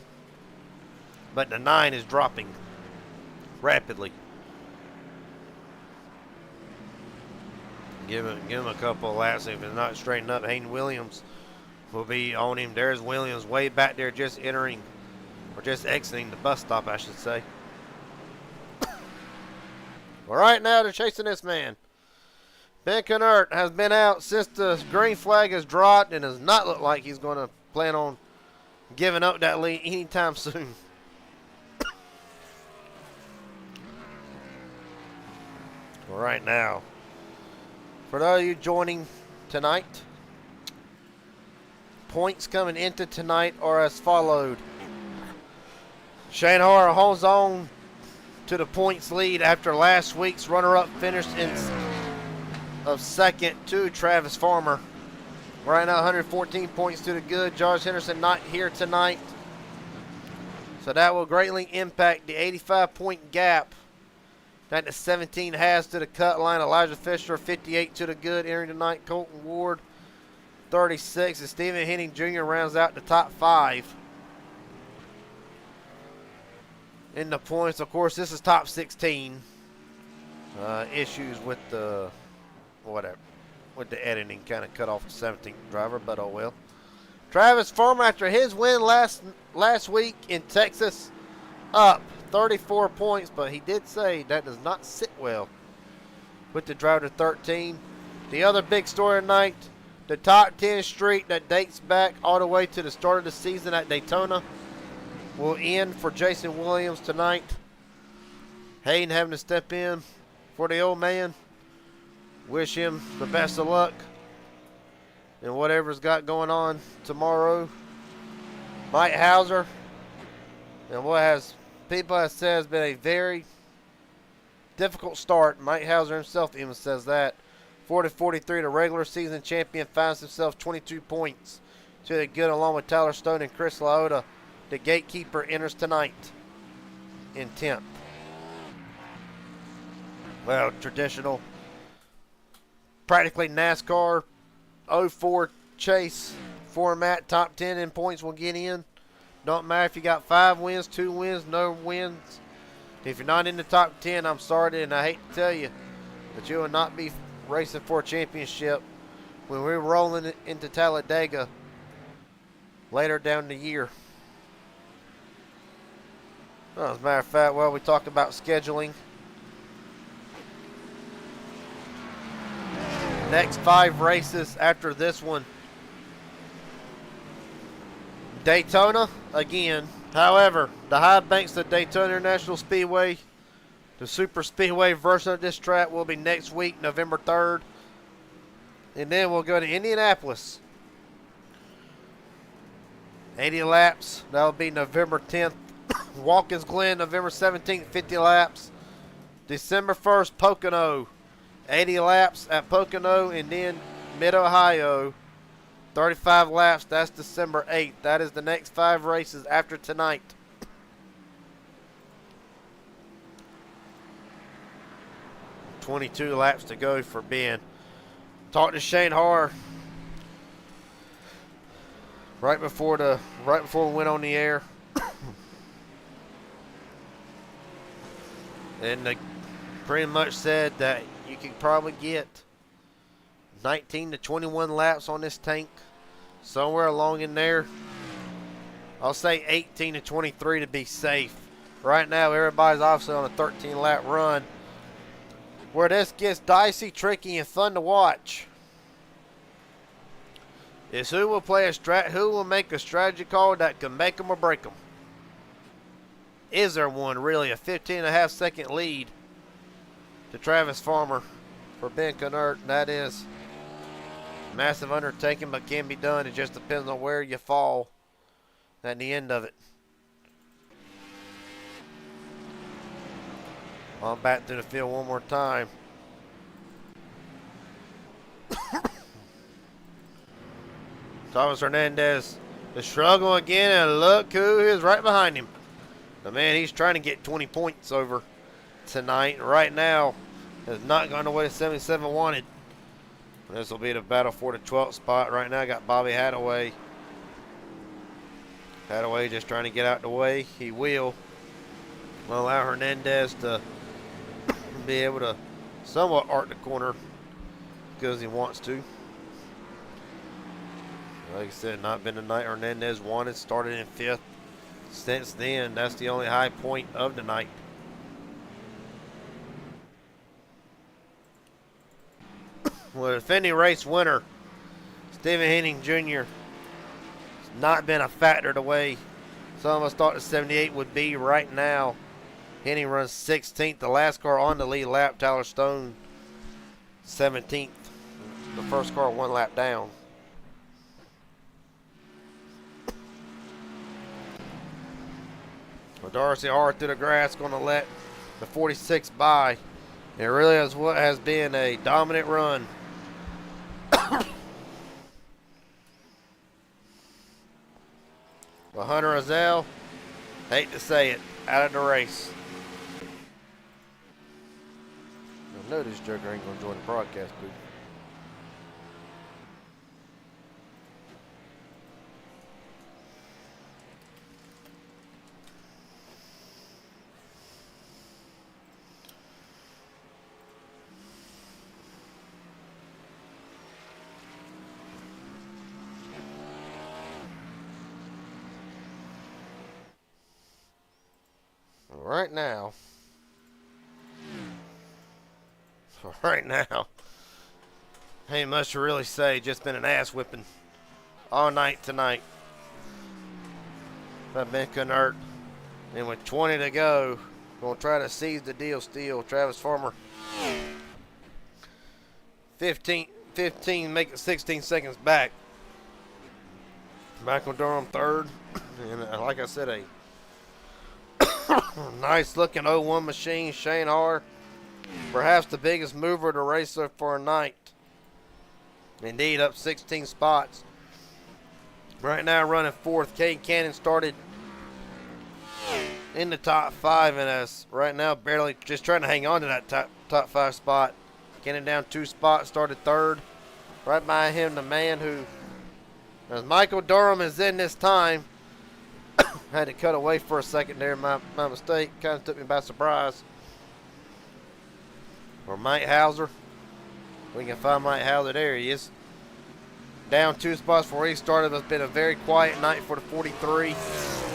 But the 9 is dropping rapidly. Give him a couple of laps. If it's not straightened up, Hayden Williams will be on him. There's Williams way back there, just entering, or just exiting the bus stop, I should say. Well, right now they're chasing this man. Ben Kennert has been out since the green flag has dropped and does not look like he's going to plan on giving up that lead anytime soon. Well, right now, for those of you joining tonight, points coming into tonight are as followed. Shane Har holds on to the points lead after last week's runner-up finish of second to Travis Farmer. Right now, 114 points to the good. Josh Henderson not here tonight. So that will greatly impact the 85-point gap that the 17 has to the cut line. Elijah Fisher, 58 to the good, entering tonight. Colton Ward, 36. And Stephen Henning Jr. rounds out the top 5 in the points. Of course, this is top 16. Issues with the editing kind of cut off the 17th driver, but oh well. Travis Farmer, after his win last week in Texas, up 34 points, but he did say that does not sit well with the driver to 13. The other big story tonight, the top 10 streak that dates back all the way to the start of the season at Daytona will end for Jason Williams tonight. Hayden having to step in for the old man. Wish him the best of luck in whatever's got going on tomorrow. Mike Hauser, and what people have said has been a very difficult start. Mike Hauser himself even says that. 40-43, the regular season champion finds himself 22 points to the good, along with Tyler Stone and Chris Laota. The gatekeeper enters tonight in 10th. Well, traditional, practically NASCAR 04 chase format. Top 10 in points will get in. Don't matter if you got 5 wins, 2 wins, no wins. If you're not in the top 10, I'm sorry, and I hate to tell you, but you will not be racing for a championship when we're rolling into Talladega later down the year. Well, as a matter of fact, we talked about scheduling. Next 5 races after this one. Daytona again. However, the high banks of Daytona International Speedway, the super speedway version of this track, will be next week, November 3rd. And then we'll go to Indianapolis. 80 laps. That'll be November 10th. Watkins Glen, November 17th, 50 laps. December 1st, Pocono. 80 laps at Pocono, and then Mid-Ohio, 35 laps. That's December 8th. That is the next 5 races after tonight. $22 laps to go for Ben. Talked to Shane Harr right before we went on the air. And they pretty much said that you can probably get 19 to 21 laps on this tank, somewhere along in there. I'll say 18 to 23 to be safe. Right now, everybody's obviously on a 13-lap run. Where this gets dicey, tricky, and fun to watch is who will make a strategy call that can make them or break them. Is there one really? A 15.5-second lead to Travis Farmer for Ben Cunert. That is a massive undertaking, but can be done. It just depends on where you fall at the end of it. On back to the field one more time. Thomas Hernandez, the struggle again, and look who is right behind him. The man, he's trying to get 20 points over tonight. Right now, has not gone the way 77 wanted. This will be the battle for the 12th spot. Right now, got Bobby Hadaway. Hadaway just trying to get out the way. He will allow Hernandez to be able to somewhat arc the corner because he wants to. Like I said, not been the night Hernandez wanted. Started in 5th. Since then, that's the only high point of the night. Well, defending race winner, Stephen Henning Jr. has not been a factor the way some of us thought the 78 would be right now. Henning runs 16th. The last car on the lead lap, Tyler Stone, 17th. The first car 1 lap down. Well, Darcy Hart through the grass, going to let the 46 by. It really is what has been a dominant run. Well, Hunter Azell hate to say it, out of the race. I know this joker ain't going to join the broadcast booth. Right now, ain't much to really say. Just been an ass whipping all night tonight. I've been inert. And with 20 to go, gonna try to seize the deal still. Travis Farmer, 15, make it 16 seconds back. Michael Durham third. And like I said, a nice looking 01 machine. Shane Har, perhaps the biggest mover of the race so far tonight. Indeed, up 16 spots. Right now running fourth. Cade Cannon started in the top 5 and us right now barely just trying to hang on to that top 5 spot. Cannon down 2 spots, started third. Right behind him, the man who, as Michael Durham is in this time, had to cut away for a second there. My mistake kind of took me by surprise. Or Mike Hauser. We can find Mike Hauser. There he is. Down 2 spots before he started. It's been a very quiet night for the 43.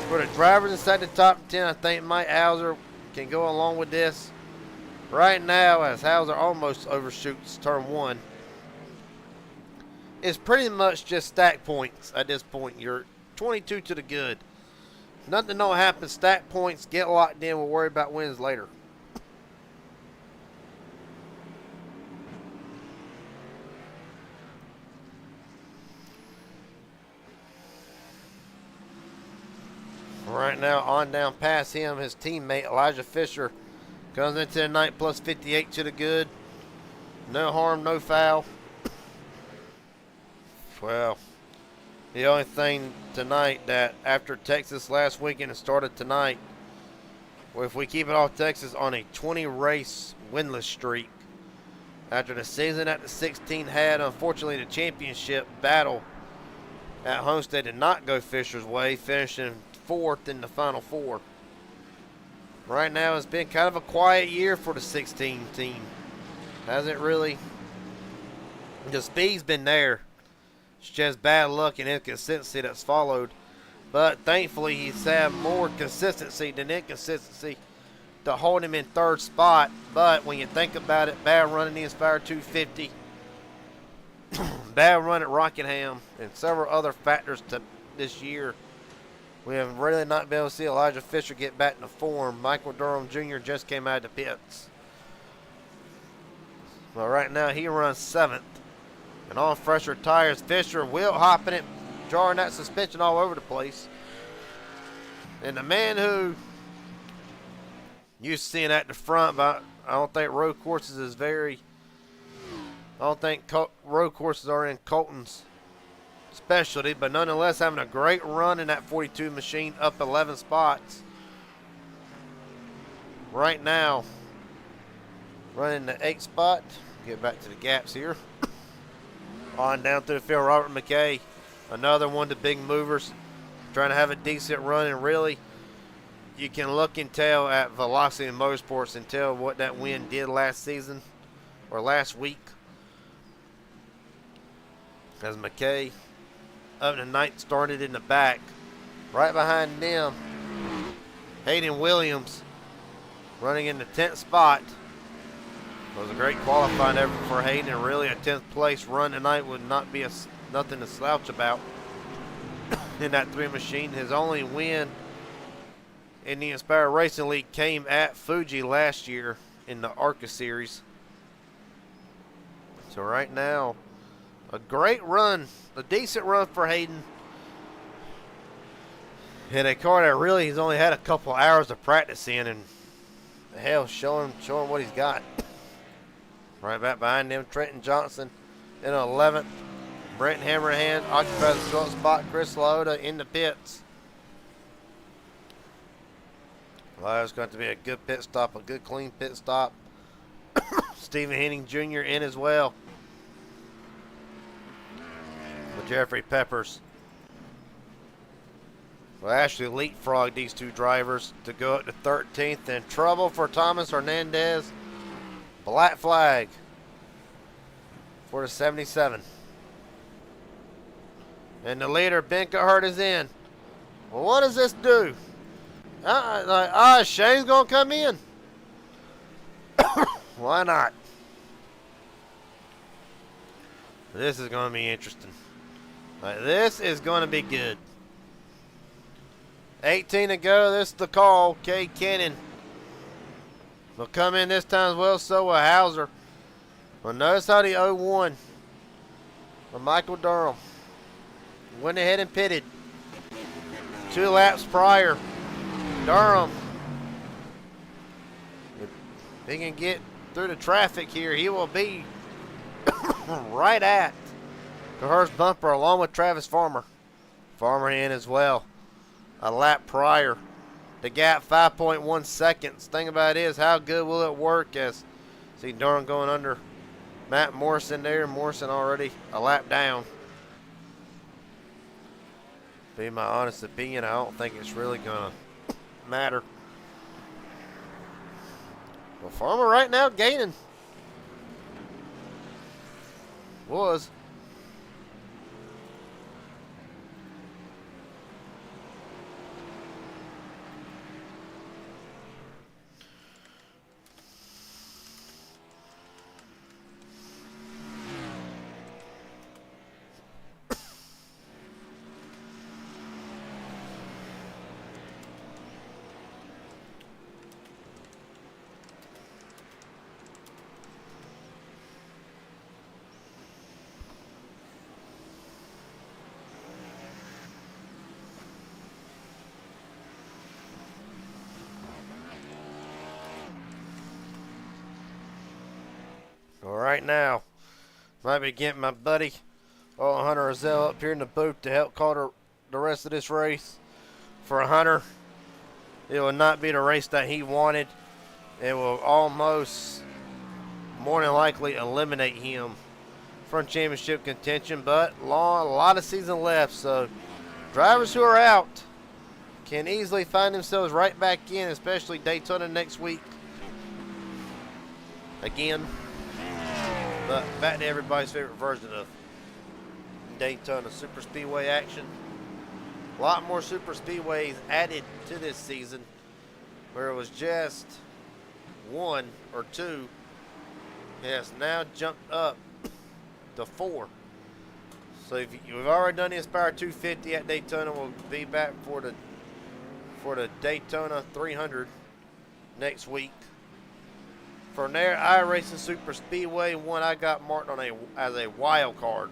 For the drivers inside the top 10, I think Mike Hauser can go along with this. Right now, as Hauser almost overshoots turn 1, it's pretty much just stack points at this point. You're 22 to the good. Nothing don't happen. Stack points, get locked in. We'll worry about wins later. Right now, on down past him, his teammate Elijah Fisher comes into the night plus 58 to the good. No harm, no foul. Well, the only thing tonight that after Texas last weekend and started tonight, well, if we keep it off Texas on a 20-race winless streak, after the season that the 16 had, unfortunately the championship battle at Homestead did not go Fisher's way, finishing 4th in the Final 4. Right now, it's been kind of a quiet year for the 16 team. Hasn't really. The speed's been there. It's just bad luck and inconsistency that's followed. But thankfully, he's had more consistency than inconsistency to hold him in 3rd spot. But when you think about it, bad run in the Inspire 250, bad run at Rockingham, and several other factors to this year, we have really not been able to see Elijah Fisher get back into form. Michael Durham Jr. just came out of the pits. Well, right now he runs 7th. And on fresher tires, Fisher wheel hopping it, jarring that suspension all over the place. And the man who used to seeing at the front, but I don't think road courses is very, I don't think road courses are in Colton's specialty, but nonetheless having a great run in that 42 machine, up 11 spots. Right now, running the 8th spot. Get back to the gaps here. On down through the field, Robert McKay, another one of the big movers, trying to have a decent run, and really, you can look and tell at Velocity and Motorsports and tell what that win did last season, or last week. As McKay up to 9th, started in the back. Right behind them, Hayden Williams running in the 10th spot. It was a great qualifying effort for Hayden, and really a 10th place run tonight would not be nothing to slouch about in that 3 machine. His only win in the Inspire Racing League came at Fuji last year in the ARCA series. So right now, a great run, a decent run for Hayden. In a car that really he's only had a couple hours of practice in, and hell, showing what he's got. Right back behind them, Trenton Johnson in 11th. Brent Hammerhand occupies the 12th spot. Chris Lota in the pits. Well, that was going to be a good pit stop, a good clean pit stop. Stephen Henning Jr. in as well. With Jeffrey Peppers. Well, actually leapfrogged these two drivers to go up to 13th. And trouble for Thomas Hernandez. Black flag for the 77. And the leader, Ben Cahart, is in. Well, what does this do? Shane's going to come in. Why not? This is going to be interesting. This is going to be good. 18 to go. This is the call. Cade Cannon will come in this time as well. So will Hauser. Well, notice how the 0-1 for Michael Durham went ahead and pitted 2 laps prior. Durham, if he can get through the traffic here, he will be right at Cahart's bumper along with Travis Farmer. Farmer in as well. A lap prior. The gap 5.1 seconds. Thing about it is, how good will it work as see Durham going under Matt Morrison there. Morrison already a lap down. Be my honest opinion, I don't think it's really gonna matter. Well, Farmer right now gaining. Was. Right now, might be getting my buddy Hunter Rozelle up here in the booth to help call the rest of this race. For Hunter, it will not be the race that he wanted. It will almost, more than likely, eliminate him from championship contention, but a lot of season left, so drivers who are out can easily find themselves right back in, especially Daytona next week. Again. But back to everybody's favorite version of Daytona Super Speedway action. A lot more Super Speedways added to this season, where it was just 1 or 2. It has now jumped up to 4. So if you've already done the Aspire 250 at Daytona, we'll be back for the Daytona 300 next week. From there, iRacing Super Speedway, one I got marked on as a wild card.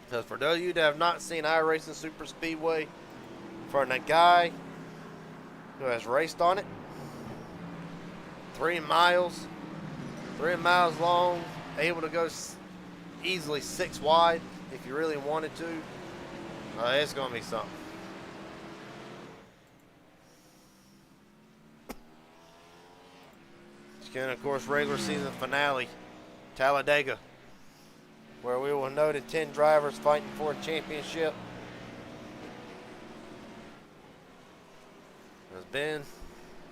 Because for those of you that have not seen iRacing Super Speedway, for a guy who has raced on it, 3 miles long, able to go easily 6 wide if you really wanted to, it's going to be something. And of course, regular season finale, Talladega, where we will know the 10 drivers fighting for a championship. As Ben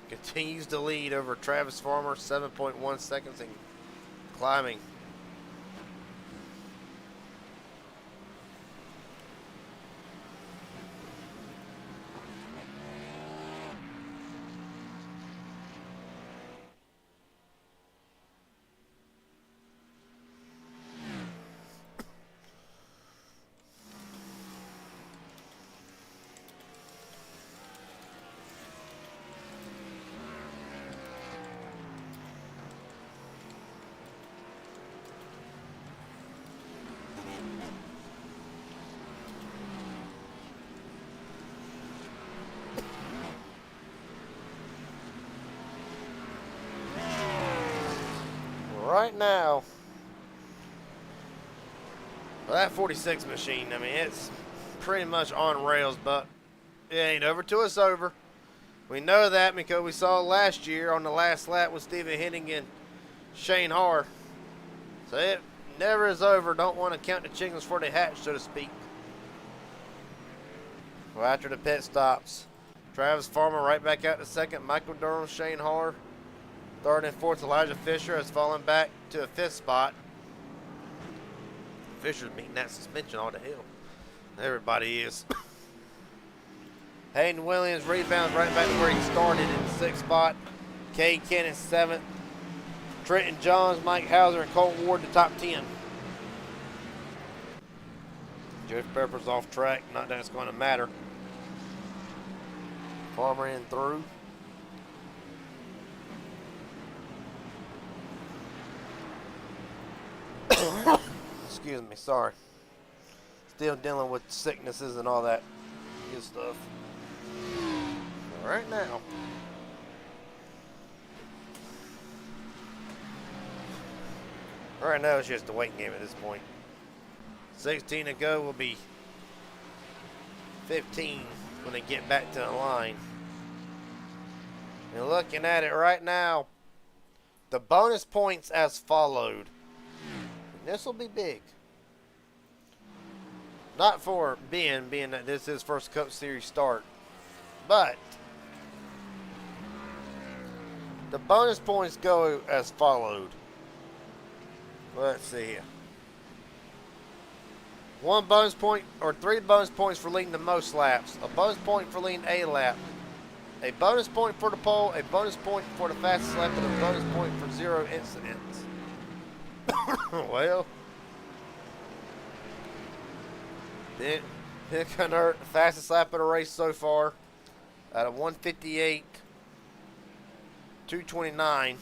continues to lead over Travis Farmer, 7.1 seconds and climbing. Right now, well, that 46 machine, I mean, it's pretty much on rails, but it ain't over till it's over. We know that because we saw last year on the last lap with Stephen Henning and Shane Har. So it never is over. Don't want to count the chickens before they hatch, so to speak. Well, after the pit stops, Travis Farmer right back out to second. Michael Durham, Shane Har. Third and fourth, Elijah Fisher has fallen back to a fifth spot. Fisher's meeting that suspension all the hell. Everybody is. Hayden Williams rebounds right back to where he started in the sixth spot. Cade Cannon seventh. Trenton Johns, Mike Hauser, and Colt Ward the top 10. Jeff Pepper's off track. Not that it's going to matter. Farmer in through. Excuse me, sorry. Still dealing with sicknesses and all that good stuff. Right now. Right now it's just a waiting game at this point. 16 to go will be 15 when they get back to the line. And looking at it right now, the bonus points as followed. And this will be big. Not for Ben, being that this is his first Cup Series start, but the bonus points go as followed. Let's see here. 1 bonus point or 3 bonus points for leading the most laps. A bonus point for leading a lap. A bonus point for the pole. A bonus point for the fastest lap. And a bonus point for 0 incidents. Well, it couldn't hurt. The fastest lap of the race so far out of 158.229.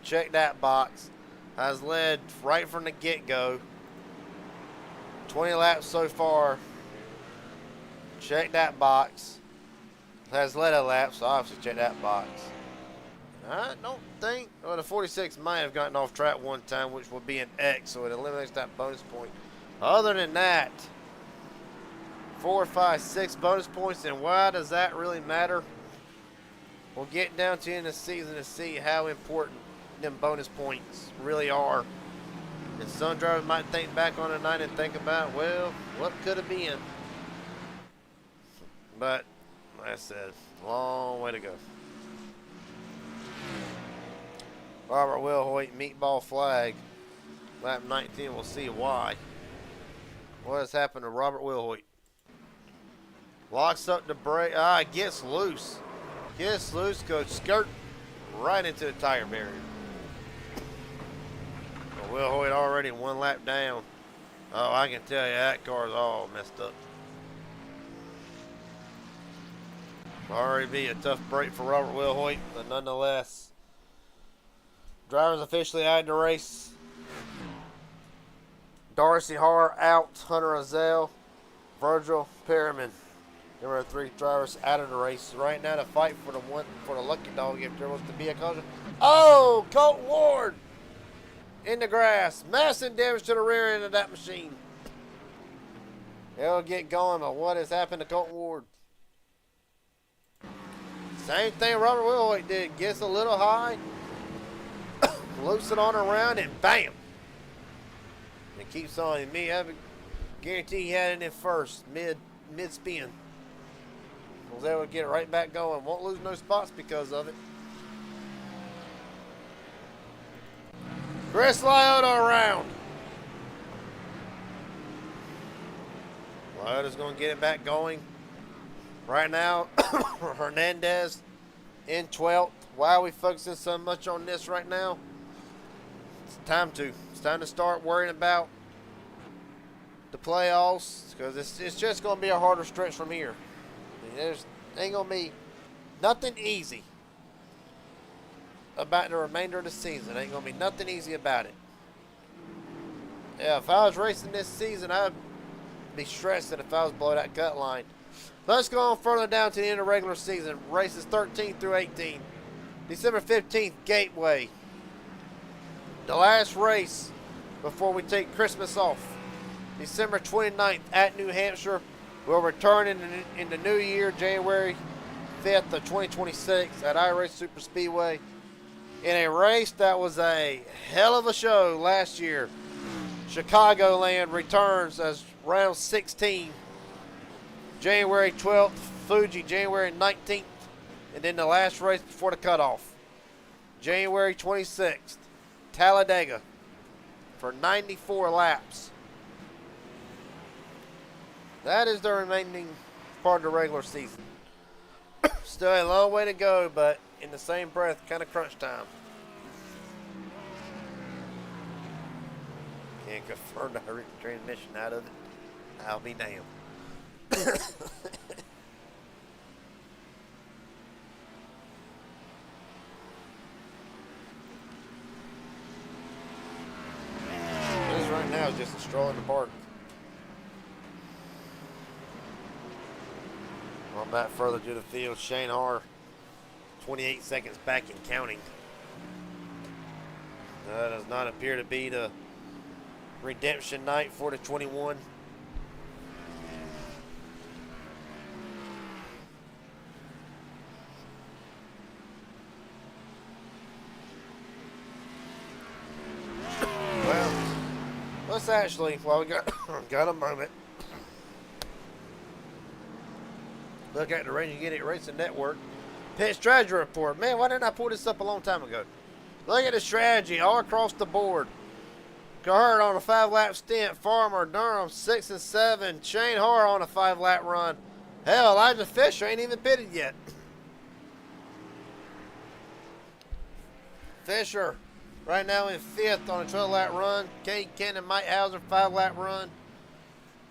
Check that box. Has led right from the get-go. 20 laps so far. Check that box. Has led a lap, so obviously check that box. I don't think, well, the 46 might have gotten off track one time, which will be an X, so it eliminates that bonus point. Other than that, 4, 5, 6 bonus points, and why does that really matter? We'll get down to the end of the season to see how important them bonus points really are. And some drivers might think back on the night and think about, well, what could have been? But, like I said, long way to go. Robert Wilhoit, meatball flag. Lap 19, we'll see why. What has happened to Robert Wilhoit? Locks up the brake. Gets loose. Gets loose, goes skirt right into the tire barrier. Will Hoyt already 1 lap down. Oh, I can tell you that car's all messed up. Already be a tough break for Robert Will Hoyt, but nonetheless, drivers officially out of the race. Darcy Har out, Hunter Azell, Virgil Perriman. There were 3 drivers out of the race. Right now, to fight for the lucky dog if there was to be a collision. Oh, Colt Ward! In the grass. Massive damage to the rear end of that machine. It'll get going, but what has happened to Colton Ward? Same thing Robert Wilhoit did. Gets a little high. Loops it on around and bam. It keeps on. Me, I guarantee he had it in first. Mid spin. Was able to get it right back going. Won't lose no spots because of it. Chris Lyotta around. Lyotta's going to get it back going. Right now, Hernandez in 12th. Why are we focusing so much on this right now? It's time to. It's time to start worrying about the playoffs because it's just going to be a harder stretch from here. I mean, there's ain't going to be nothing easy about the remainder of the season. Ain't gonna be nothing easy about it. Yeah, if I was racing this season, I'd be stressing if I was below that cut line. Let's go on further down to the end of regular season. Races 13 through 18. December 15th, Gateway. The last race before we take Christmas off. December 29th at New Hampshire. We'll return in the new year, January 5th of 2026 at iRace Super Speedway in a race that was a hell of a show last year. Chicagoland returns as round 16. January 12th, Fuji, January 19th, and then the last race before the cutoff. January 26th, Talladega for 94 laps. That is the remaining part of the regular season. Still a long way to go, but in the same breath, kind of crunch time. Can't confirm the transmission out of it. I'll be damned. This right now is just a stroll in the park. On that further to the field, Shane Har, 28 seconds back and counting. That does not appear to be the redemption night for the 21. Well, let's actually, while we got a moment, look at the Ranging Idiot Racing Network pit strategy report. Man, why didn't I pull this up a long time ago? Look at the strategy all across the board. Cahert on a 5-lap stint. Farmer, Durham, 6 and 7. Shane Har on a 5-lap run. Hell, Elijah Fisher ain't even pitted yet. Fisher right now in 5th on a 12-lap run. Cade Kenton, Mike Hauser, 5-lap run.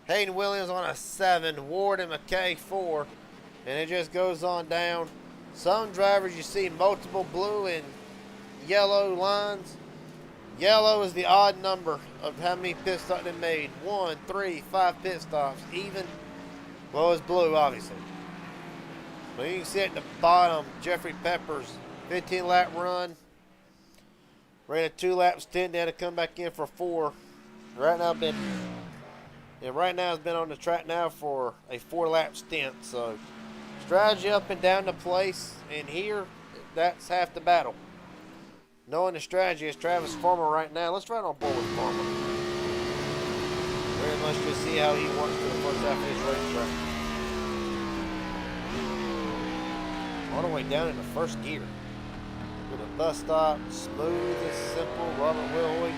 Hayden Williams on a 7. Ward and McKay 4. And it just goes on down. Some drivers you see multiple blue and yellow lines. Yellow is the odd number of how many pit stops they made. 1, 3, 5 pit stops. Even, well, it's blue, obviously. But you can see at the bottom, Jeffrey Peppers, 15-lap run. Ran a 2-lap stint. They had to come back in for 4. Right now, has been on the track now for a 4-lap stint. So, strategy up and down the place. And here, that's half the battle. Knowing the strategy is Travis Farmer right now. Let's ride on board with Farmer. Very much just see how he works for the first half of his racetrack. All the way down in the first gear. With a bus stop, smooth and simple. Robert Wilhoit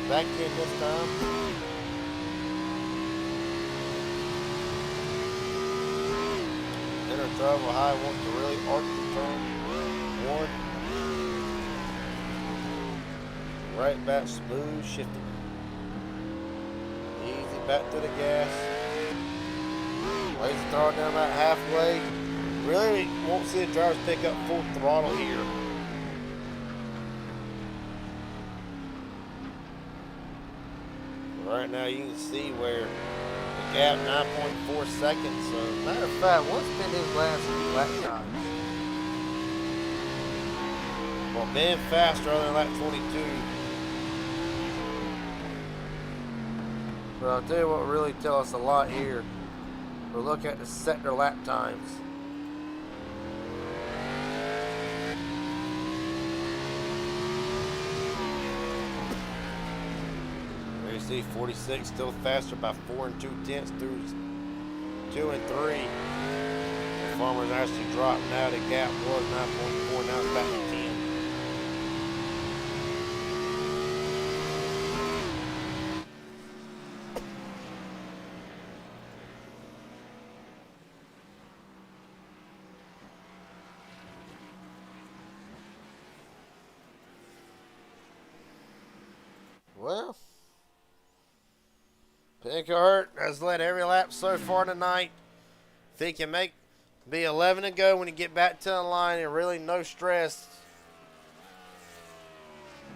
back in this time. Inner travel high, wants to really arc the turn. 1. Right back, smooth shifting. Easy back to the gas. Lays the throttle down about halfway. Really won't see the drivers pick up full throttle here. Right now you can see where the gap 9.4 seconds. So matter of fact, what's been his last lap times? Well, been faster other than lap 22. But I'll tell you what will really tell us a lot here. We'll look at the sector lap times. There you see 46 still faster by 4 2/10 through 2 and 3. The Farmer's actually dropped now. The gap was 9.4, now it's back to 10. Well, Pinkert has led every lap so far tonight. If he can be 11 to go when he get back to the line and really no stress,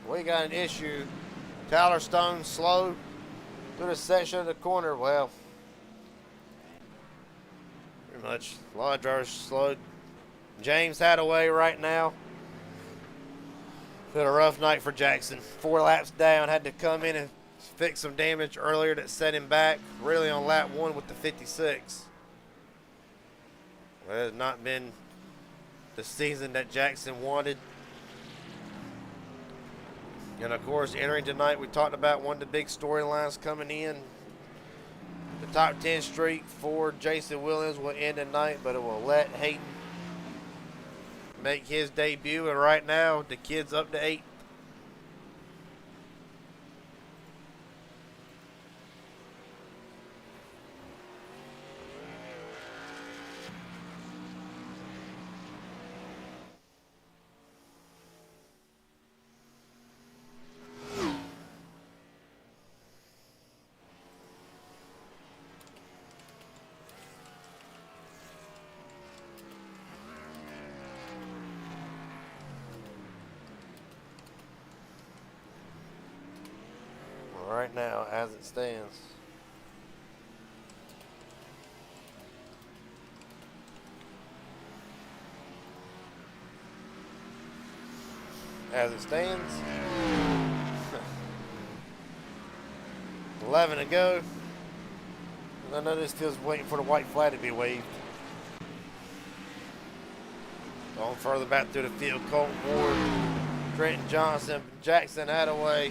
we got an issue. Tyler Stone slow through the section of the corner. Well, pretty much a lot of drivers slowed. James Hadaway right now. Been a rough night for Jackson. 4 laps down, had to come in and fix some damage earlier that set him back, really on lap 1 with the 56. Well, it has not been the season that Jackson wanted. And of course, entering tonight, we talked about one of the big storylines coming in. The top 10 streak for Jason Williams will end tonight, but it will let Hayden make his debut. And right now, the kid's up to 8. Right now, as it stands. As it stands, 11 to go. I know this field's waiting for the white flag to be waved. Going further back through the field, Colton Ward, Trenton Johnson, Jackson Hadaway.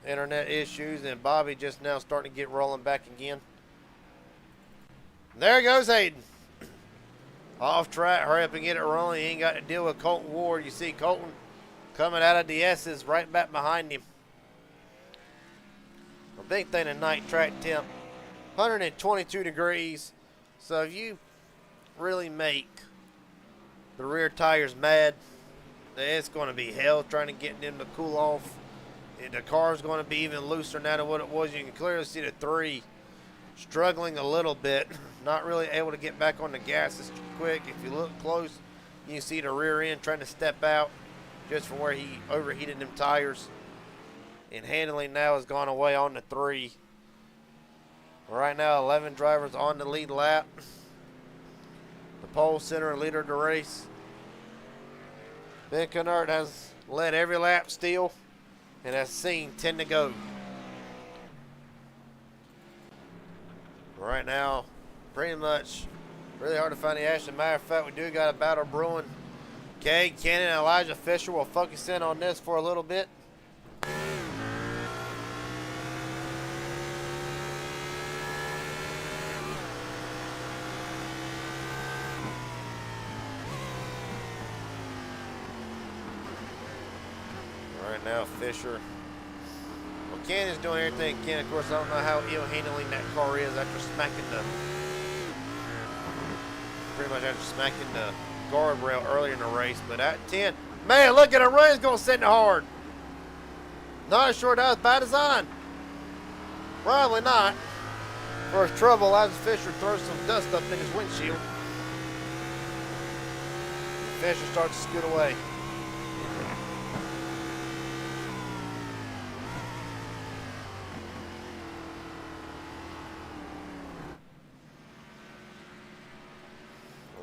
Internet issues, and Bobby just now starting to get rolling back again. There goes Hayden. Off track, hurry up and get it rolling. He ain't got to deal with Colton Ward. You see Colton coming out of the S's right back behind him. A big thing tonight, track temp, 122 degrees. So if you really make the rear tires mad, it's going to be hell trying to get them to cool off. The car's going to be even looser now than what it was. You can clearly see the 3 struggling a little bit, not really able to get back on the gas as quick. If you look close, you can see the rear end trying to step out just from where he overheated them tires. And handling now has gone away on the 3. Right now, 11 drivers on the lead lap. The pole center and leader of the race. Ben Kennard has led every lap still. And has seen 10 to go. Right now, pretty much really hard to find the action. Matter of fact, we do got a battle brewing. Cade Cannon and Elijah Fisher will focus in on this for a little bit. Right now, Fisher. Well, Cannon's doing everything he can. Of course, I don't know how ill handling that car is after smacking the guardrail earlier in the race. But at 10, man, look at the run. He's going to send it hard. Not sure that was by design. Probably not. For his trouble, Elijah Fisher throws some dust up in his windshield. Fisher starts to scoot away.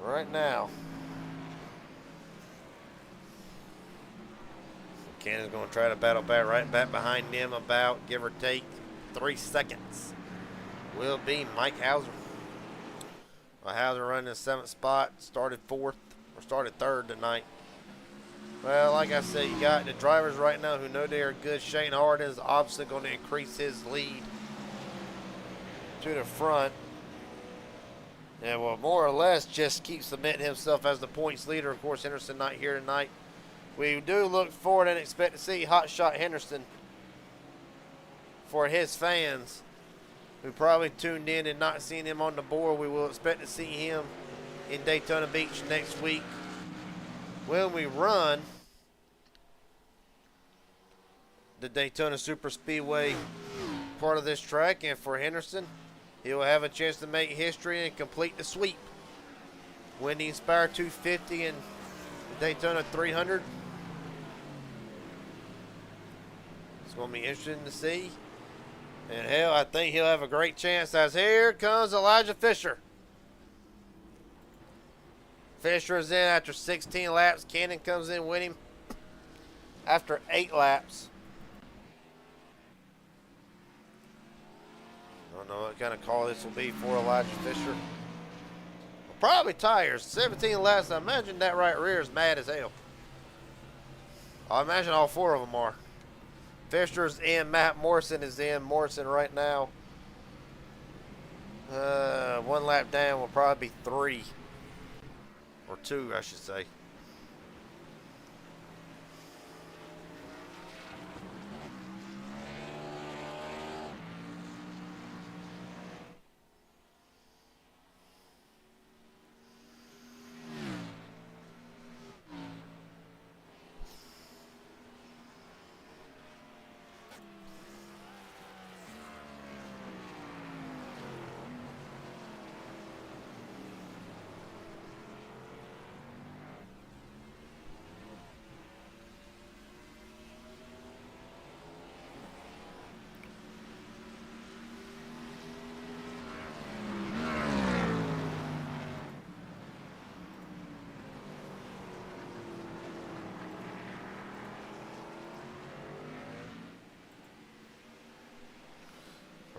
Right now, Cannon's going to try to battle back right back behind him about, give or take, 3 seconds. Will be Mike Hauser. Well, Hauser running in 7th spot, started 3rd tonight. Well, like I said, you got the drivers right now who know they are good. Shane Harden is obviously going to increase his lead to the front. And will more or less just keep cementing himself as the points leader. Of course, Henderson not here tonight. We do look forward and expect to see Hot Shot Henderson for his fans who probably tuned in and not seen him on the board. We will expect to see him in Daytona Beach next week when we run the Daytona Super Speedway part of this track. And for Henderson, he will have a chance to make history and complete the sweep. Win the Inspire 250 and the Daytona 300. It's going to be interesting to see. And hell, I think he'll have a great chance as here comes Elijah Fisher. Fisher is in after 16 laps. Cannon comes in with him after 8 laps. I don't know what kind of call this will be for Elijah Fisher. Probably tires. 17 laps. I imagine that right rear is mad as hell. I imagine all 4 of them are. Fisher's in. Matt Morrison is in. Morrison right now. 1 lap down will probably be 3. Or 2, I should say.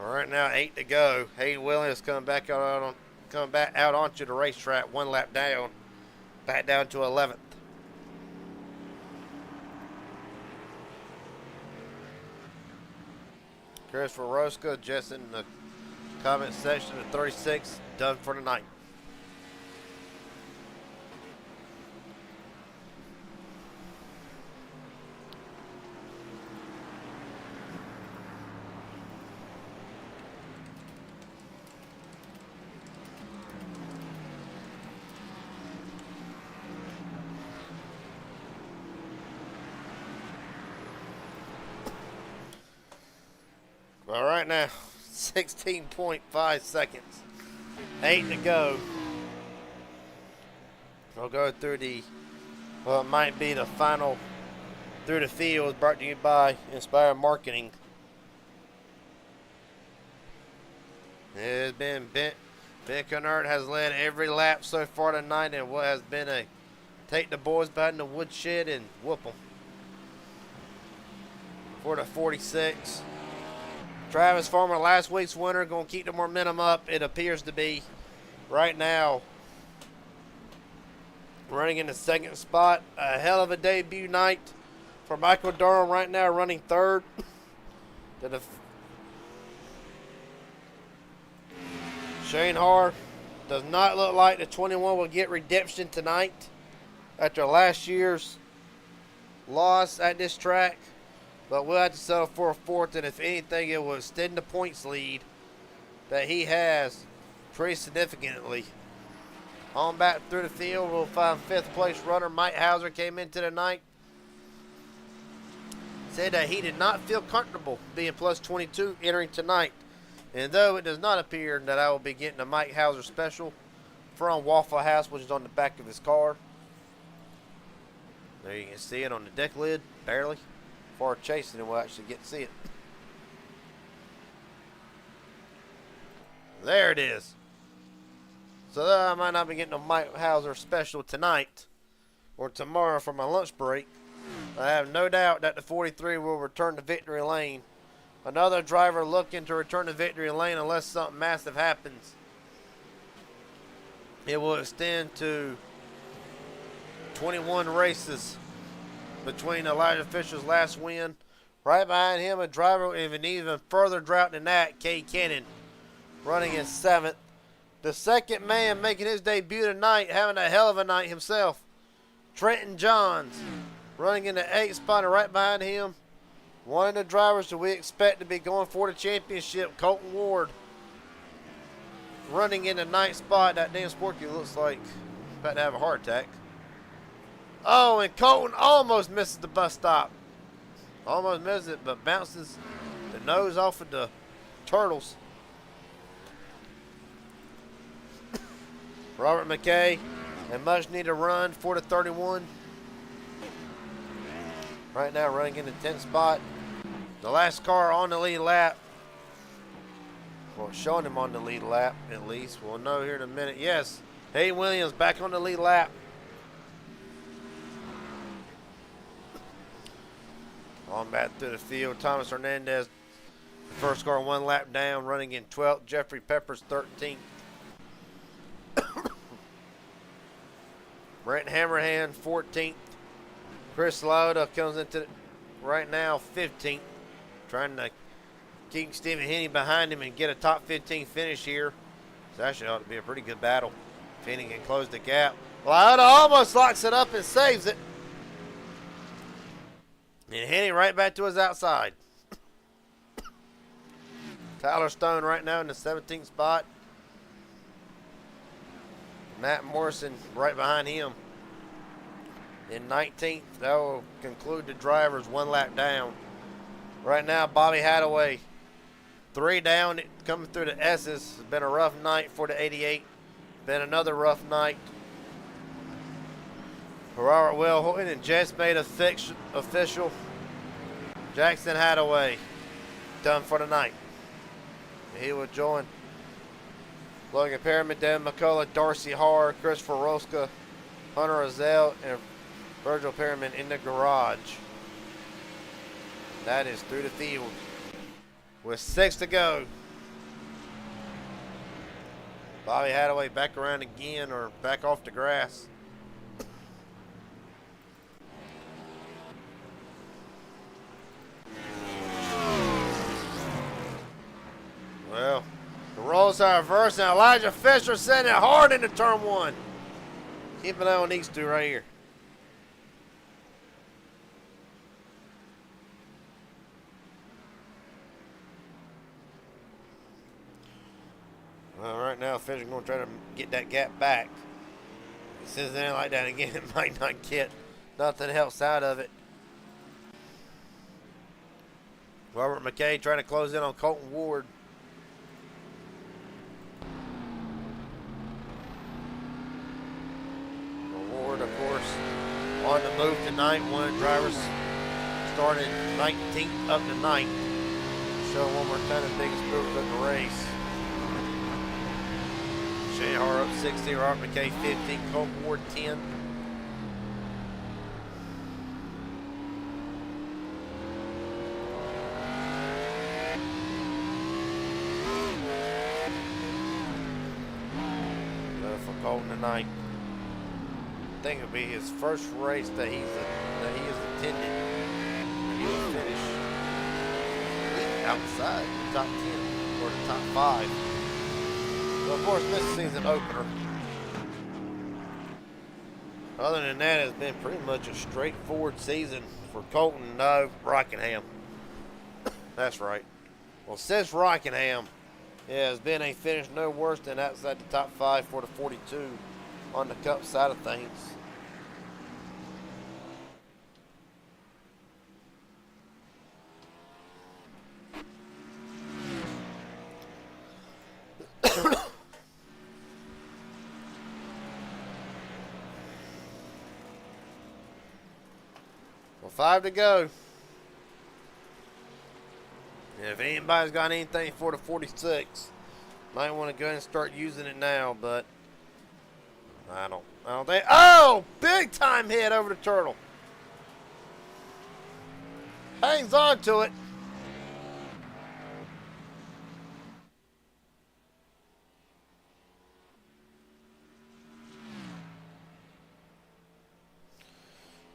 All right, now 8 to go. Hayden Williams coming back out onto the racetrack, 1 lap down, back down to 11th. Christopher Rosca just in the comment section of 36, done for the night. All right, now 16.5 seconds. 8 to go. We'll go through the, well, it might be the final through the field, brought to you by Inspire Marketing. It has been Ben Cunard has led every lap so far tonight in what has been a take the boys behind the woodshed and whoop them. For the 46. Travis Farmer, last week's winner, going to keep the momentum up. It appears to be right now. Running in the 2nd spot. A hell of a debut night for Michael Durham right now, running 3rd. Shane Har does not look like the 21 will get redemption tonight after last year's loss at this track. But we'll have to settle for a 4th, and if anything, it will extend the points lead that he has pretty significantly. On back through the field, we'll find 5th place runner Mike Hauser came into the night. Said that he did not feel comfortable being plus 22 entering tonight. And though it does not appear that I will be getting a Mike Hauser special from Waffle House, which is on the back of his car. There you can see it on the deck lid, barely. Far chasing and we'll actually get to see it. There it is. So I might not be getting a Mike Hauser special tonight or tomorrow for my lunch break. I have no doubt that the 43 will return to victory lane. Another driver looking to return to victory lane unless something massive happens. It will extend to 21 races between Elijah Fisher's last win. Right behind him, a driver with an even further drought than that, Cade Cannon, running in 7th. The 2nd man making his debut tonight, having a hell of a night himself, Trenton Johns, running in the 8th spot, and right behind him, one of the drivers that we expect to be going for the championship, Colton Ward, running in the 9th spot. That damn Sporky looks like about to have a heart attack. Oh, and Colton almost misses the bus stop. Almost misses it, but bounces the nose off of the turtles. Robert McKay, a much needed run for the 31. Right now running in the 10th spot. The last car on the lead lap. Well, showing him on the lead lap at least. We'll know here in a minute. Yes, Hayden Williams back on the lead lap. On back through the field, Thomas Hernandez, first car 1 lap down, running in 12th. Jeffrey Peppers 13th. Brent Hammerhand, 14th. Chris Lauda comes into right now 15th. Trying to keep Stephen Henney behind him and get a top 15 finish here. So actually ought to be a pretty good battle. If Henney can close the gap. Lauda almost locks it up and saves it. And Henney right back to his outside. Tyler Stone right now in the 17th spot. Matt Morrison right behind him. In 19th, that will conclude the drivers 1 lap down. Right now, Bobby Hadaway, 3 down, coming through the S's. It's been a rough night for the 88. Been another rough night. Robert Will Horton and Jess made official. Jackson Hadaway, done for the night. He will join Logan Perriman, Dan McCullough, Darcy Harr, Christopher Roska, Hunter Rozelle, and Virgil Perriman in the garage. That is through the field. With 6 to go. Bobby Hadaway back around again or back off the grass. Well, the rolls are reversed, and Elijah Fisher sending it hard into turn 1. Keep an eye on these two right here. Well, right now, Fisher's going to try to get that gap back. If it sends it in like that again, it might not get nothing else out of it. Robert McKay trying to close in on Colton Ward. Ward, of course, on the move tonight. One of the drivers started 19th up to 9th. Show one more time the biggest move in the race. Shane Harr up 16, Robert McKay 15, Colton Ward 10. For Colton tonight. I think it'll be his first race that he has attended. And he will finish outside the top 10 or the top 5. So of course, this is season opener. Other than that, it's been pretty much a straightforward season for Colton. No, Rockingham. That's right. Well, since Rockingham, it has been a finish no worse than outside the top 5 for the 42 on the Cup side of things. Well, 5 to go. And if anybody's got anything for the 46, might want to go ahead and start using it now, but I don't think. Oh, big time hit over the turtle. Hangs on to it.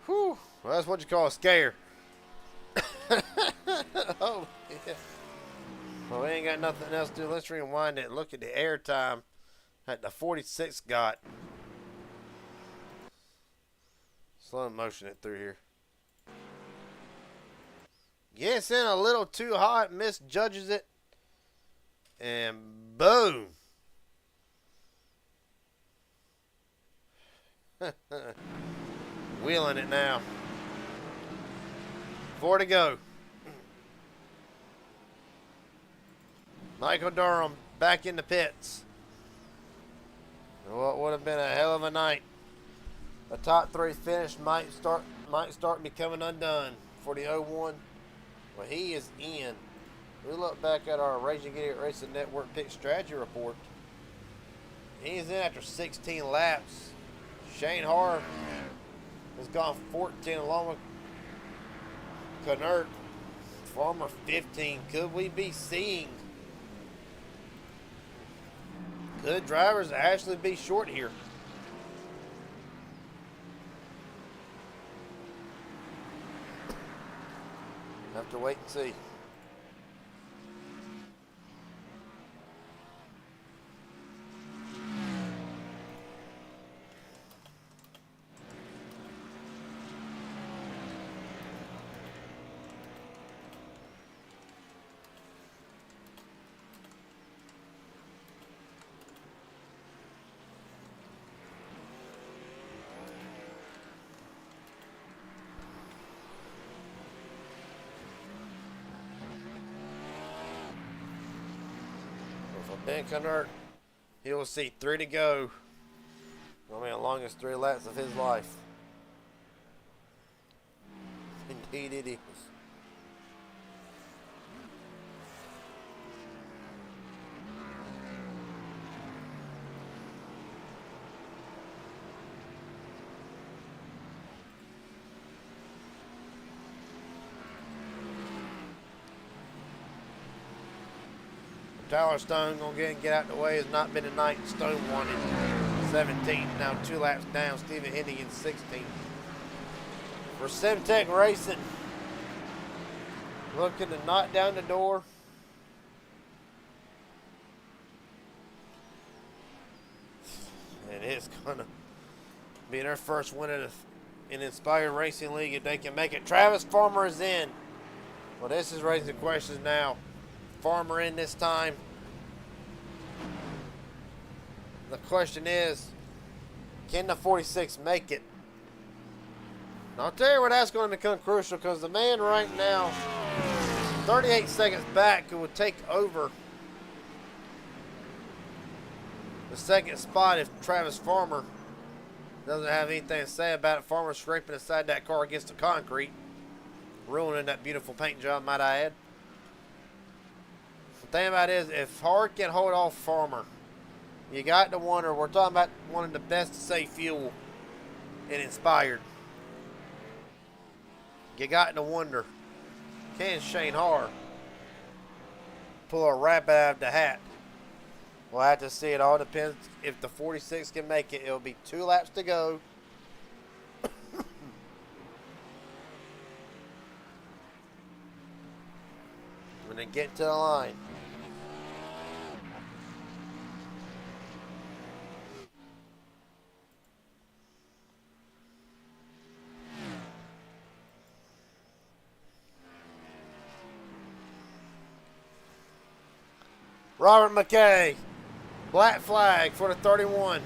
Whew. Well, that's what you call a scare. Oh, yeah. Well, we ain't got nothing else to do. Let's rewind it and look at the air time that the 46 got. Slow motion it through here. Gets in a little too hot, misjudges it, and boom. Wheeling it now. 4 to go. Michael Durham back in the pits. What would have been a hell of a night. The top 3 finish might start becoming undone for the 01. Well, he is in. We look back at our Raging Idiot Racing Network pick strategy report. He's in after 16 laps. Shane Harr has gone 14 along with Knert, Farmer 15. Could we be seeing good drivers actually be short here? have to wait and see. For Ben Cunard, he will see 3 to go. I mean, the longest 3 laps of his life. Indeed it is. Tyler Stone gonna get out the way. Has not been a night. Stone won in 17th. Now 2 laps down. Stephen Hennig in 16th. For Simtech Racing, looking to knock down the door. And it's gonna be their first win in Inspired Racing League if they can make it. Travis Farmer is in. Well, this is raising questions now. Farmer in this time. The question is, can the 46 make it? And I'll tell you where that's going to become crucial, because the man right now, 38 seconds back, who would take over the second spot if Travis Farmer doesn't have anything to say about it. Farmer scraping inside that car against the concrete, ruining that beautiful paint job, might I add. The thing about it is, if Hard can hold off Farmer, you got to wonder, we're talking about one of the best to save fuel in Inspired. You got to wonder, can Shane Hard pull a rabbit out of the hat? We'll have to see. It all depends. If the 46 can make it, it'll be 2 laps to go. When they get to the line. Robert McKay, black flag for the 31.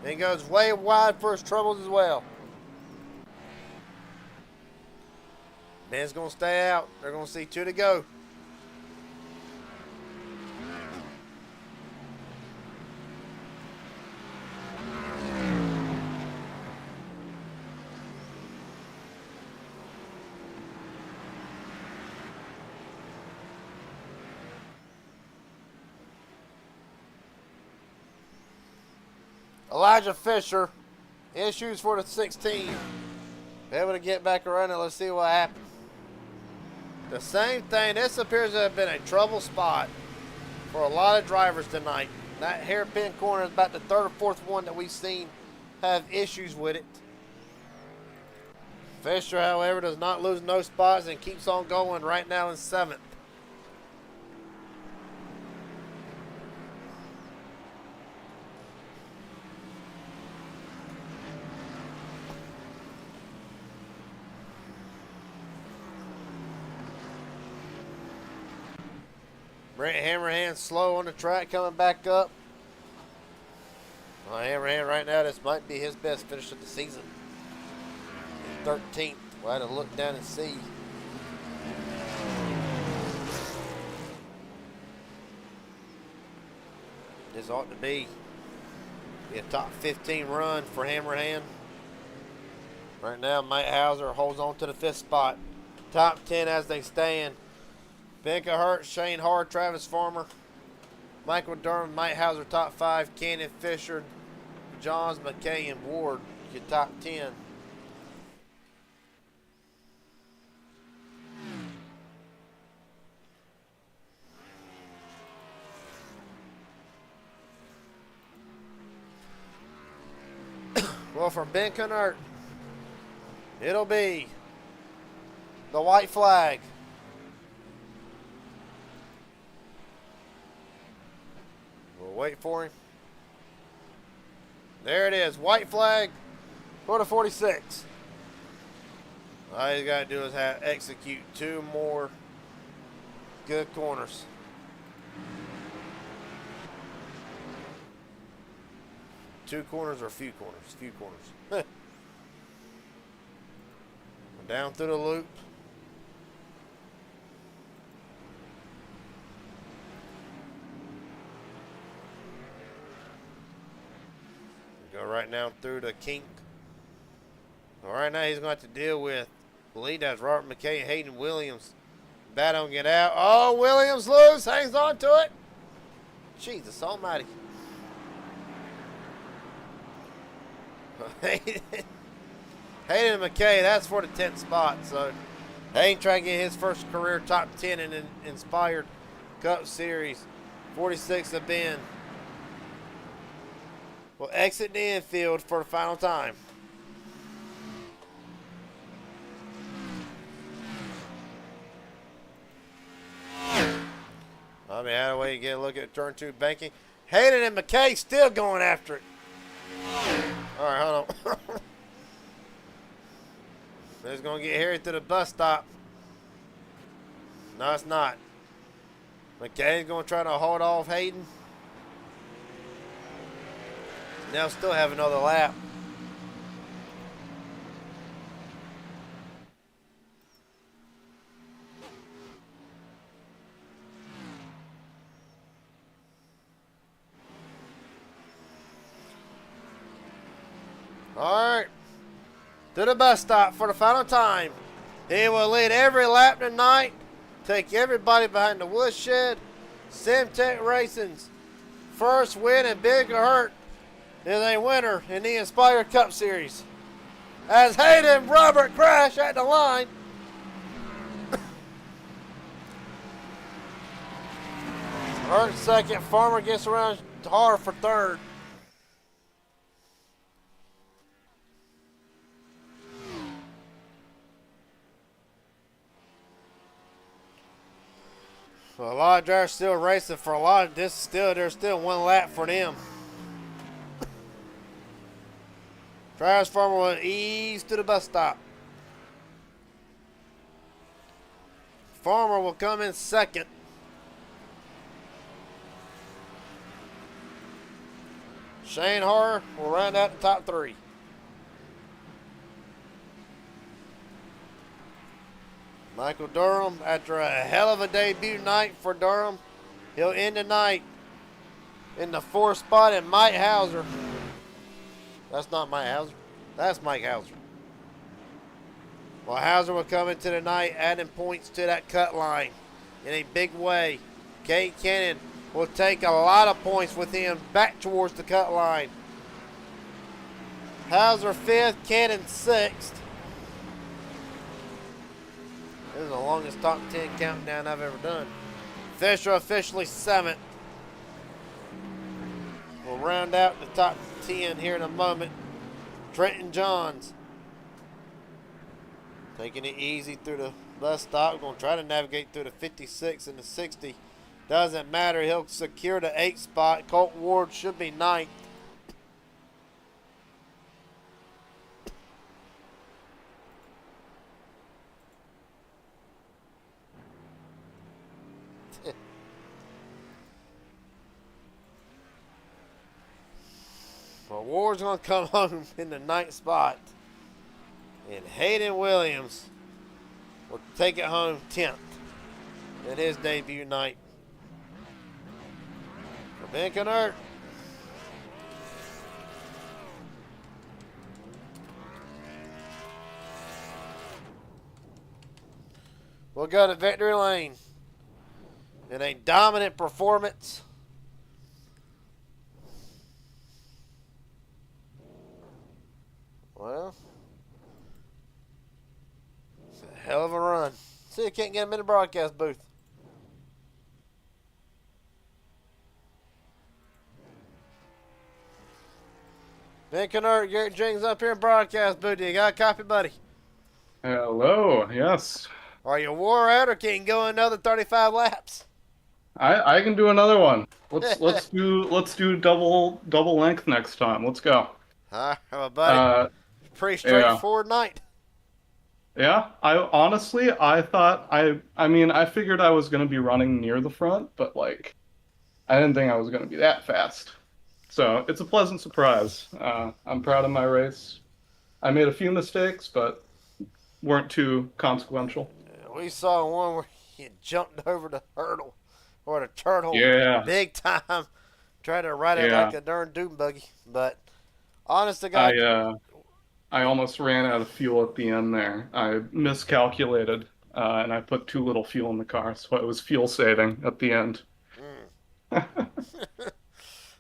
And he goes way wide for his troubles as well. Ben's going to stay out. They're going to see 2 to go. Elijah Fisher, issues for the 16. Be able to get back around and let's see what happens. The same thing, this appears to have been a trouble spot for a lot of drivers tonight. That hairpin corner is about the 3rd or 4th one that we've seen have issues with it. Fisher, however, does not lose no spots and keeps on going right now in 7th. Brent Hammerhand slow on the track, coming back up. Well, Hammerhand right now, this might be his best finish of the season. 13th. We'll have to look down and see. This ought to be a top 15 run for Hammerhand. Right now, Mike Hauser holds on to the 5th spot. Top 10 as they stand. Benka Hurt, Shane Hard, Travis Farmer, Michael Durham, Mike Hauser, top 5, Cannon Fisher, Johns, McKay, and Ward, your top 10. Well, from Ben Cunard, it'll be the white flag. We'll wait for him. There it is, white flag for the 46. All he's got to do is execute 2 more good corners. Two corners or few corners? Few corners. Down through the loop. Go right now through the kink. All right, now he's going to have to deal with, I believe that's Robert McKay and Hayden Williams. Bat don't get out. Oh, Williams loose, hangs on to it. Jesus almighty. Hayden and McKay, that's for the 10th spot. So Hayden trying to get his first career top 10 in an Inspired Cup Series. 46 have been. Will exit the infield for the final time. I mean, how do we get a look at turn 2 banking? Hayden and McKay still going after it. All right, hold on. It's going to get Harry to the bus stop. No, it's not. McKay's going to try to hold off Hayden. Now still have another lap. All right. To the bus stop for the final time. He will lead every lap tonight. Take everybody behind the woodshed. Simtech Racing's first win and big hurt is a winner in the Inspired Cup Series. As Hayden and Robert crash at the line. Hurt second. Farmer gets around hard for third. So a lot of drivers still racing for a lot of this. There's still 1 lap for them. Travis Farmer will ease to the bus stop. Farmer will come in second. Shane Harr will round out the top 3. Michael Durham, after a hell of a debut night for Durham, he'll end the night in the 4th spot. And Mike Hauser. That's not Mike Hauser. That's Mike Hauser. Well, Hauser will come into the night adding points to that cut line in a big way. Kate Cannon will take a lot of points with him back towards the cut line. Hauser 5th, Cannon 6th. This is the longest top 10 countdown I've ever done. Fisher officially 7th. We'll round out the top 10 here in a moment. Trenton Johns taking it easy through the bus stop. We're going to try to navigate through the 56 and the 60. Doesn't matter. He'll secure the 8th spot. Colt Ward should be 9th. Well, Ward's going to come home in the 9th spot. And Hayden Williams will take it home 10th in his debut night. For Ben Kennard. We'll go to victory lane in a dominant performance. Well, it's a hell of a run. See, I can't get him in the broadcast booth. Ben Kennard, Garrett Jenkins up here in broadcast booth. You got a copy, buddy? Hello. Yes. Are you wore out or can you go another 35 laps? I can do another one. Let's do double length next time. Let's go. All right, well, buddy. Uh, Pretty yeah. straightforward night. Yeah, I honestly I thought I mean I figured I was gonna be running near the front, but like I didn't think I was gonna be that fast. So it's a pleasant surprise. I'm proud of my race. I made a few mistakes, but weren't too consequential. We saw one where you jumped over the hurdle or the turtle Yeah, big time. Tried to ride it yeah. like a darn doom buggy. But honest to I God, I almost ran out of fuel at the end there. I miscalculated, and I put too little fuel in the car, so it was fuel saving at the end.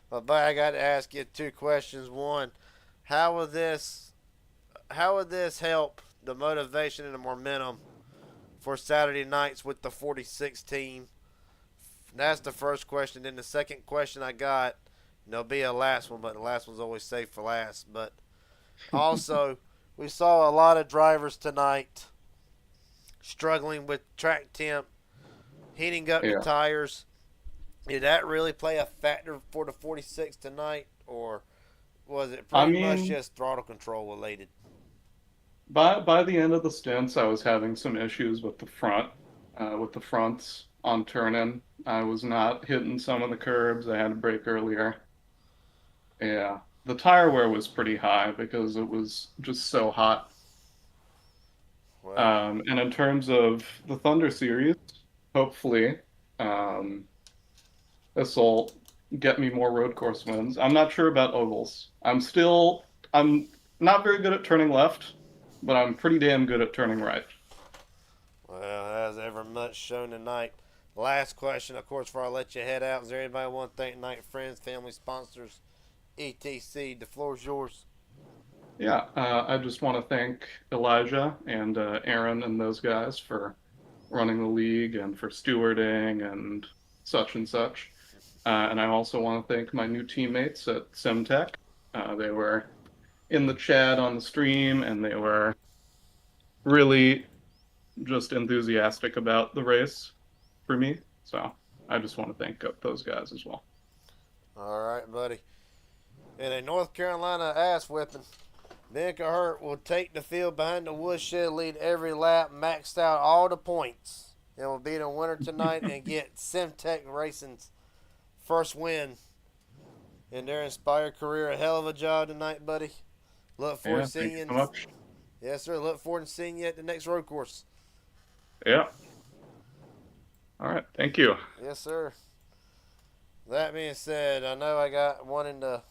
but I got to ask you two questions. One, how will this help the motivation and the momentum for Saturday nights with the 46 team? That's the first question. Then the second question I got, and there'll be a last one, but the last one's always saved for last. But also, we saw a lot of drivers tonight struggling with track temp, heating up the Yeah. tires. Did that really play a factor for the 46 tonight, or was it I pretty much mean, just throttle control related? by the end of the stints, I was having some issues with the fronts on turn-in. I was not hitting some of the curbs. I had to brake earlier. Yeah, the tire wear was pretty high because it was just so hot. Well, And in terms of the Thunder series, hopefully, um, this will get me more road course wins. I'm not sure about ovals. I'm not very good at turning left, but I'm pretty damn good at turning right. well, as ever much shown tonight. Last question, of course, before I let you head out. Is there anybody want to thank tonight? Friends, family, sponsors, etc. The floor is yours. Yeah, I just want to thank Elijah and Aaron and those guys for running the league and for stewarding and such and such. And I also want to thank my new teammates at SimTech. They were in the chat on the stream and they were really just enthusiastic about the race for me. So I just want to thank those guys as well. All right, buddy. In a North Carolina ass whipping, Ben Hurt will take the field behind the woodshed, lead every lap, maxed out all the points, and will be the winner tonight and get Simtech Racing's first win in their inspired career. A hell of a job tonight, buddy. Look forward Yeah, to seeing thank you. you so much. Yes, sir. Look forward to seeing you at the next road course. Yeah. All right. Thank you. Yes, sir. That being said, I know I got one in the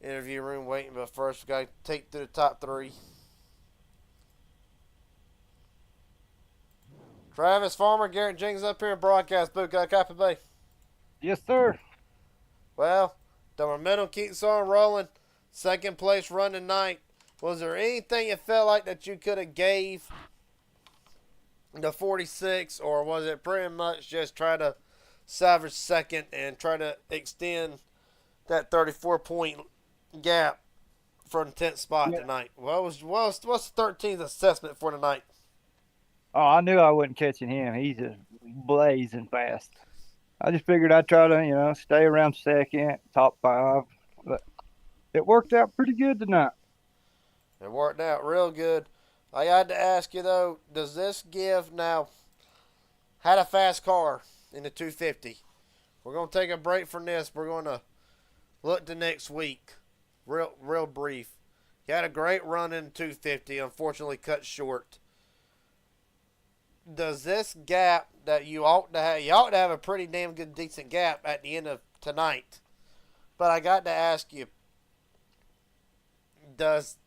interview room waiting, but first we got to take through the top three. Travis Farmer, Garrett Jenkins up here in broadcast booth. Got a copy, buddy? Yes, sir. Well, the momentum keeps on rolling. Second place run tonight. Was there anything you felt like that you could have gave the 46, or was it pretty much just try to salvage second and try to extend that 34-point gap for the 10th spot tonight? What's the 13th assessment for tonight? Oh, I knew I wasn't catching him. He's just blazing fast. I just figured I'd try to, stay around second, top five. But it worked out pretty good tonight. It worked out real good. I got to ask you, though, does this give now, had a fast car in the 250. We're going to take a break from this. We're going to look to next week. Real brief. You had a great run in the 250, unfortunately cut short. Does this gap that you ought to have a pretty damn good, decent gap at the end of tonight. But I got to ask you, does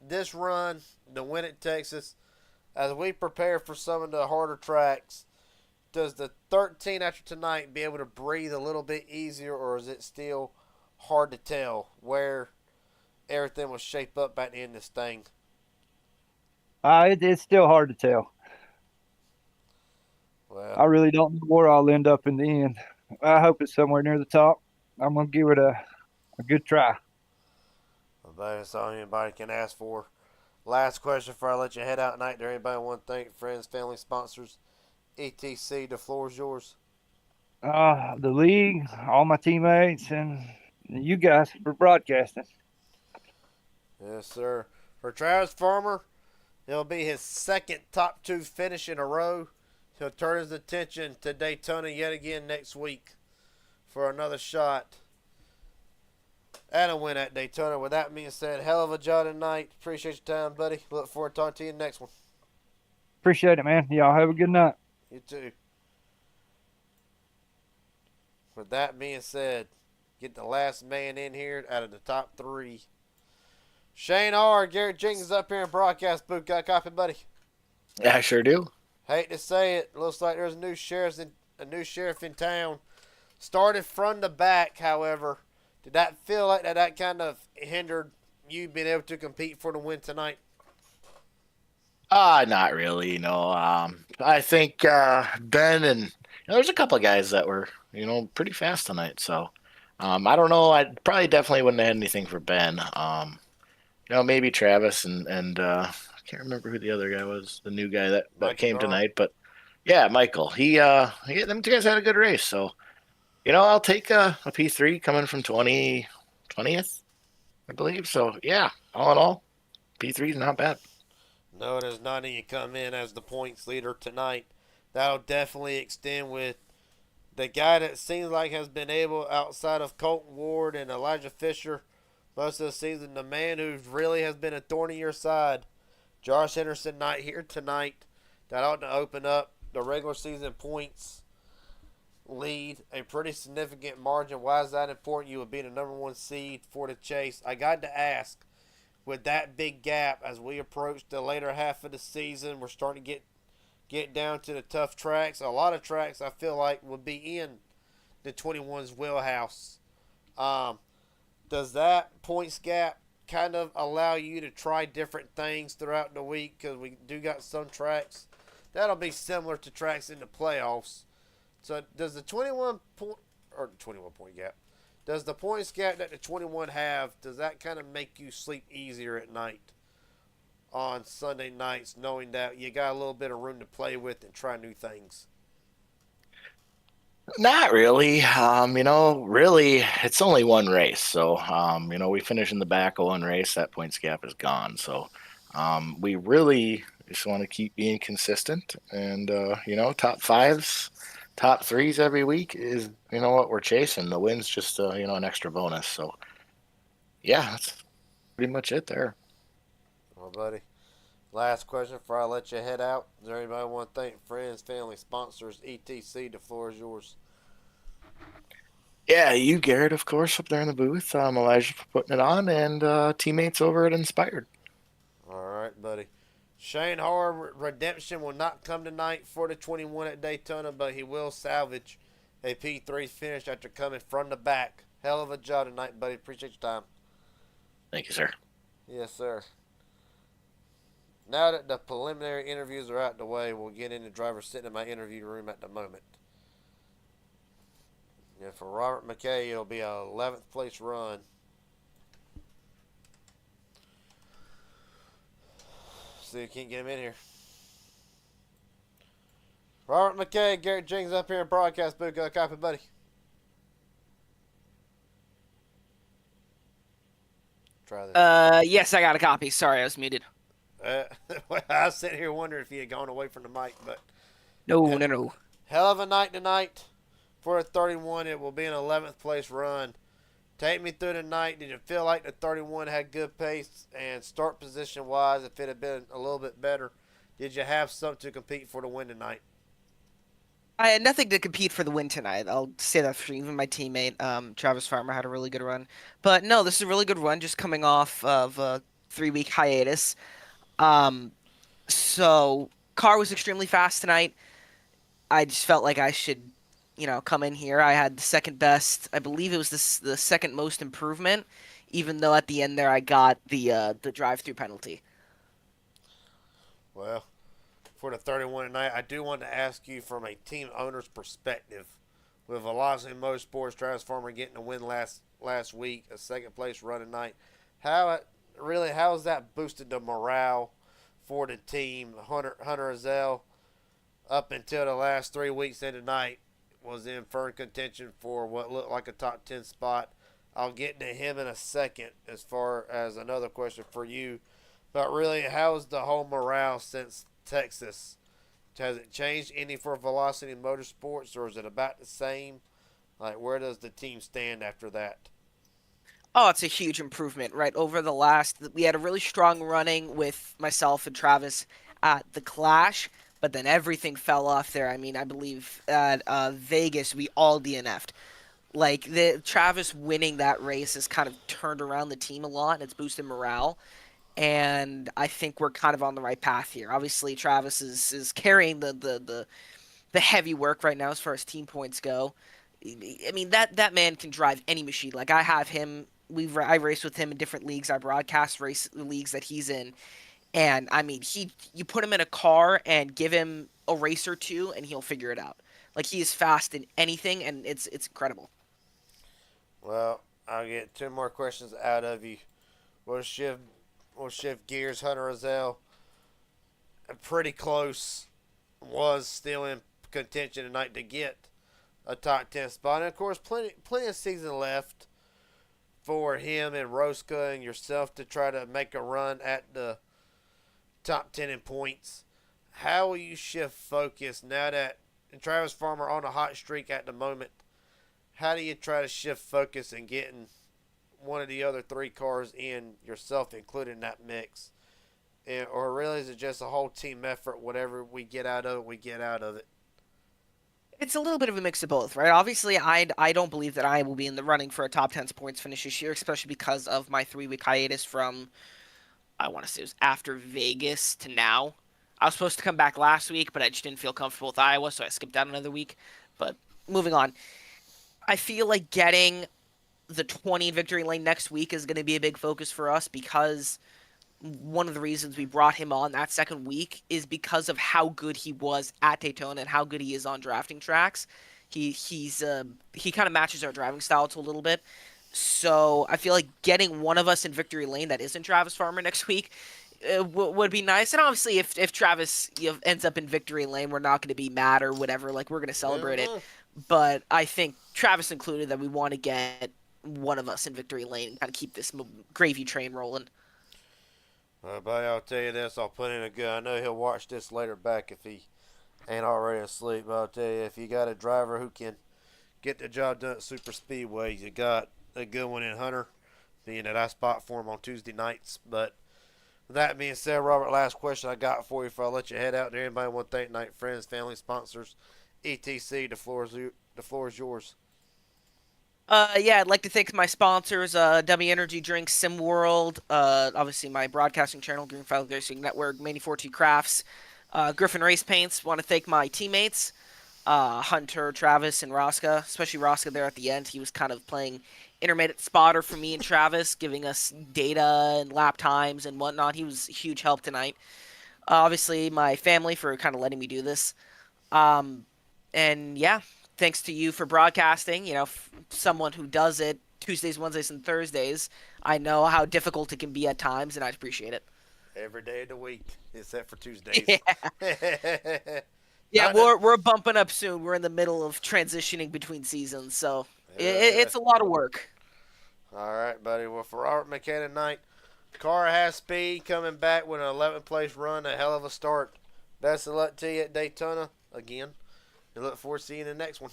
this run, the win at Texas, as we prepare for some of the harder tracks, does the 13 after tonight be able to breathe a little bit easier, or is it still hard to tell where everything will shape up at the end of this thing? It's still hard to tell. Well, I really don't know where I'll end up in the end. I hope it's somewhere near the top. I'm going to give it a good try. that's all anybody can ask for. Last question before I let you head out tonight. Do anybody want to thank friends, family, sponsors, etc.? The floor is yours. The league, all my teammates, and you guys for broadcasting. Yes, sir. For Travis Farmer, it'll be his second top 2 finish in a row. He'll turn his attention to Daytona yet again next week for another shot and a win at Daytona. With that being said, hell of a job tonight. Appreciate your time, buddy. Look forward to talking to you next one. Appreciate it, man. Y'all have a good night. You too. With that being said, get the last man in here out of the top 3. Shane R. Garrett Jenkins up here in broadcast booth. Got a copy, buddy? Yeah, I sure do. Hate to say it, looks like there's a new sheriff in town. Started from the back, however. Did that feel like that kind of hindered you being able to compete for the win tonight? Not really. I think Ben and there's a couple of guys that were pretty fast tonight. So I don't know. I probably definitely wouldn't have had anything for Ben. Maybe Travis and I can't remember who the other guy was, the new guy that came tonight. But yeah, Michael. Them two guys had a good race. So I'll take a P3 coming from 20th, I believe. So yeah, all in all, P3 is not bad. No, it is not. And you come in as the points leader tonight. That'll definitely extend with the guy that seems like has been able, outside of Colton Ward and Elijah Fisher, most of the season, the man who really has been a thorn in your side, Josh Henderson, not here tonight. That ought to open up the regular season points lead a pretty significant margin. Why is that important? You would be the number 1 seed for the chase. I got to ask, with that big gap as we approach the later half of the season, we're starting to get down to the tough tracks. A lot of tracks I feel like will be in the 21's wheelhouse. Does that points gap kind of allow you to try different things throughout the week? Because we do got some tracks that'll be similar to tracks in the playoffs. So does the 21 point gap, does the points gap that the 21 have, does that kind of make you sleep easier at night on Sunday nights, knowing that you got a little bit of room to play with and try new things? Not really. Really, it's only one race. So, we finish in the back of one race, that points gap is gone. So, we really just want to keep being consistent. And, top 5s, top 3s every week is, what we're chasing. The win's just, an extra bonus. So, yeah, that's pretty much it there. Well, buddy, last question before I let you head out. Does anybody want to thank friends, family, sponsors, etc.? The floor is yours. Yeah, you, Garrett, of course, up there in the booth. Elijah for putting it on, and teammates over at Inspired. All right, buddy. Shane Horror redemption will not come tonight for the 21 at Daytona, but he will salvage a P3 finish after coming from the back. Hell of a job tonight, buddy. Appreciate your time. Thank you, sir. Yes, sir. Now that the preliminary interviews are out the way, we'll get into driver sitting in my interview room at the moment. And for Robert McKay, it'll be a 11th place run. See if we can't get him in here. Robert McKay, Garrett Jenkins up here in broadcast booth. Got a copy, buddy? Try this. Yes, I got a copy. Sorry, I was muted. I was sitting here wondering if he had gone away from the mic, but No. hell of a night tonight for a 31. It will be an 11th place run. Take me through the night. Did you feel like the 31 had good pace and start position wise? If it had been a little bit better, did you have something to compete for the win tonight? I had nothing to compete for the win tonight. I'll say that for even my teammate, Travis Farmer, had a really good run. But no, this is a really good run, just coming off of a 3-week hiatus. So car was extremely fast tonight. I just felt like I should, come in here. I had the second best. I believe it was the second most improvement, even though at the end there I got the drive-through penalty. Well, for the 31 tonight, I do want to ask you from a team owner's perspective. With Velocity Motorsports, Travis Farmer getting a win last week, a second place run tonight. How really, how's that boosted the morale for the team? Hunter Azell, up until the last 3 weeks and tonight, was in firm contention for what looked like a top 10 spot. I'll get to him in a second as far as another question for you. But really, how's the whole morale since Texas? Has it changed any for Velocity Motorsports, or is it about the same? Like, where does the team stand after that? Oh, it's a huge improvement, right? Over the last, we had a really strong running with myself and Travis at the Clash, but then everything fell off there. I mean, I believe at Vegas we all DNF'd. Like the Travis winning that race has kind of turned around the team a lot, and it's boosted morale. And I think we're kind of on the right path here. Obviously, Travis is carrying the heavy work right now as far as team points go. I mean that man can drive any machine. Like I have him. I race with him in different leagues. I broadcast race leagues that he's in, and I mean you put him in a car and give him a race or two, and he'll figure it out. Like he is fast in anything, and it's incredible. Well, I'll get two more questions out of you. We'll shift gears. Hunter Azell, pretty close, was still in contention tonight to get a top 10 spot. And of course, plenty of season left for him and Rosca and yourself to try to make a run at the top 10 in points. How will you shift focus now that Travis Farmer on a hot streak at the moment? How do you try to shift focus and getting one of the other three cars in, yourself included in that mix? Or really is it just a whole team effort? Whatever we get out of it, we get out of it. It's a little bit of a mix of both, right? Obviously, I don't believe that I will be in the running for a top 10 points finish this year, especially because of my 3-week hiatus from, I want to say it was after Vegas to now. I was supposed to come back last week, but I just didn't feel comfortable with Iowa, so I skipped out another week. But moving on, I feel like getting the 20 in victory lane next week is going to be a big focus for us, because one of the reasons we brought him on that second week is because of how good he was at Daytona and how good he is on drafting tracks. He kind of matches our driving style to a little bit. So I feel like getting one of us in victory lane that isn't Travis Farmer next week would be nice. And obviously, if Travis ends up in victory lane, we're not going to be mad or whatever. Like, we're going to celebrate it. But I think Travis included that we want to get one of us in victory lane and kind of keep this gravy train rolling. Buddy, I'll tell you this. I'll put in a good. I know he'll watch this later back if he ain't already asleep. But I'll tell you, if you got a driver who can get the job done at super speedways, you got a good one in Hunter, being that I spot for him on Tuesday nights. But with that being said, Robert, last question I got for you before I let you head out there. Anybody want to thank tonight? Friends, family, sponsors, etc. The floor is yours. Yeah, I'd like to thank my sponsors, W Energy Drinks, SimWorld, obviously my broadcasting channel, Greenfield Racing Network, Mani42 Crafts, Griffin Race Paints. Want to thank my teammates, Hunter, Travis, and Rosca, especially Rosca there at the end. He was kind of playing intermittent spotter for me and Travis, giving us data and lap times and whatnot. He was a huge help tonight. Obviously, my family for kind of letting me do this. And yeah, thanks to you for broadcasting. Someone who does it Tuesdays, Wednesdays, and Thursdays, I know how difficult it can be at times, and I appreciate it. Every day of the week, except for Tuesdays. Yeah, yeah, we're bumping up soon. We're in the middle of transitioning between seasons, so it's a lot of work. All right, buddy. Well, for Robert McKay tonight, car has speed, coming back with an 11th place run, a hell of a start. Best of luck to you at Daytona again, and look forward to seeing you in the next one.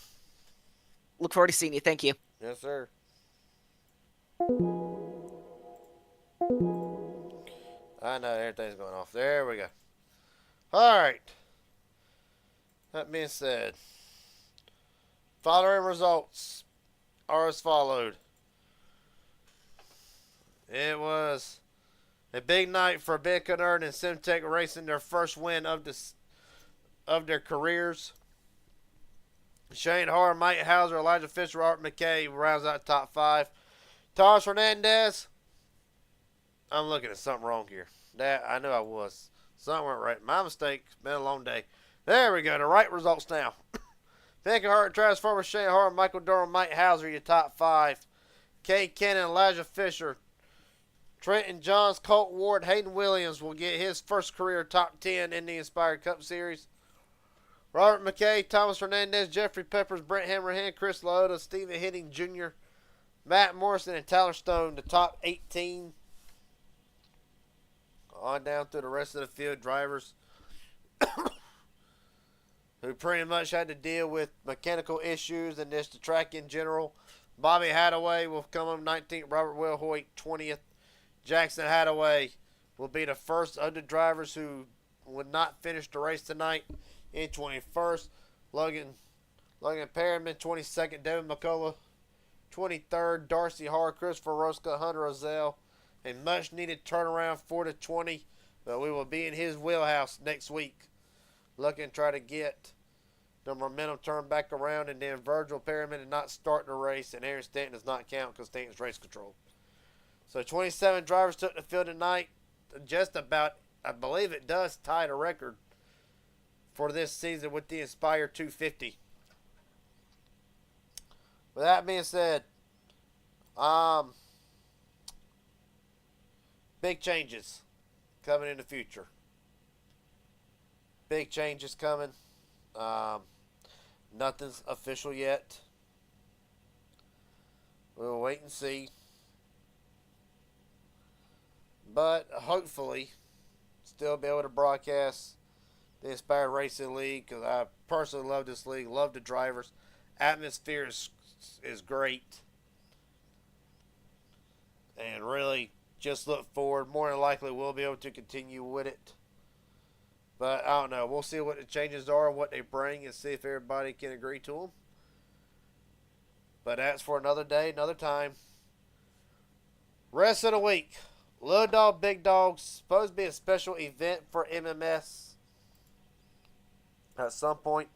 Look forward to seeing you. Thank you. Yes, sir. I know everything's going off. There we go. All right. That being said, following results are as followed. It was a big night for Ben Kennard and Simtech Racing, their first win of their careers. Shane Harr, Mike Hauser, Elijah Fisher, Art McKay rounds out top 5. Thomas Hernandez. I'm looking at something wrong here. That I knew I was. Something went right. My mistake. It's been a long day. There we go. The right results now. Becky Hart, Travis Farmer, Shane Harr, Michael Durham, Mike Hauser, your top 5. Kay Cannon, Elijah Fisher, Trenton Johns, Colt Ward, Hayden Williams will get his first career top 10 in the Inspired Cup Series. Robert McKay, Thomas Hernandez, Jeffrey Peppers, Brent Hammerhand, Chris Liotta, Stephen Hitting Jr., Matt Morrison, and Tyler Stone, the top 18. On down through the rest of the field drivers who pretty much had to deal with mechanical issues and just the track in general. Bobby Hadaway will come on 19th. Robert Will Hoyt 20th. Jackson Hadaway will be the first of the drivers who would not finish the race tonight in 21st. Logan Perriman 22nd. Devin McCullough 23rd. Darcy Harr, Christopher Rosca, Hunter Ozell. A much needed turnaround 4-20, but we will be in his wheelhouse next week. Looking to try to get the momentum turned back around, and then Virgil Perriman did not start the race, and Aaron Stanton does not count because Stanton's race control. So 27 drivers took the field tonight. Just about, I believe it does tie the record for this season with the Inspire 250. With that being said, big changes coming in the future. Big changes coming. Nothing's official yet. We'll wait and see. But hopefully, still be able to broadcast the Inspired Racing League because I personally love this league. Love the drivers. Atmosphere is great. And really just look forward. More than likely, we'll be able to continue with it. But I don't know. We'll see what the changes are, what they bring, and see if everybody can agree to them. But that's for another day, another time. Rest of the week. Little Dog, Big Dog. Supposed to be a special event for MMS at some point.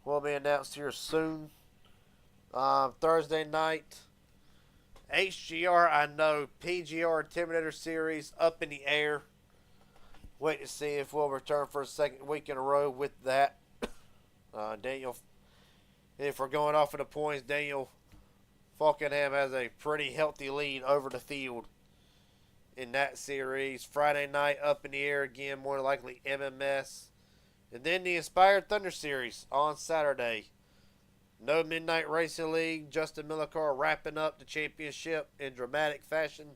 Will be announced here soon. Thursday night. HGR, I know. PGR Intimidator Series up in the air. Wait to see if we'll return for a second week in a row with that. Daniel, if we're going off of the points, Daniel Falkenham has a pretty healthy lead over the field in that series. Friday night up in the air again, more than likely MMS. And then the Inspired Thunder Series on Saturday. No Midnight Racing League. Justin Millicar wrapping up the championship in dramatic fashion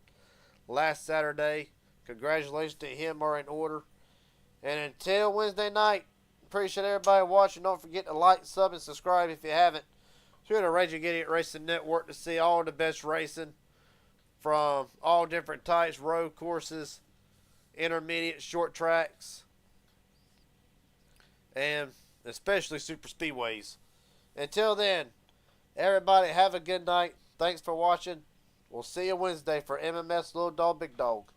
last Saturday. Congratulations to him are in order. And until Wednesday night, appreciate everybody watching. Don't forget to like, sub, and subscribe if you haven't. Tune to Raging Idiot Racing Network to see all the best racing from all different types, road courses, intermediate, short tracks, and especially super speedways. Until then, everybody have a good night. Thanks for watching. We'll see you Wednesday for MMS Little Dog, Big Dog.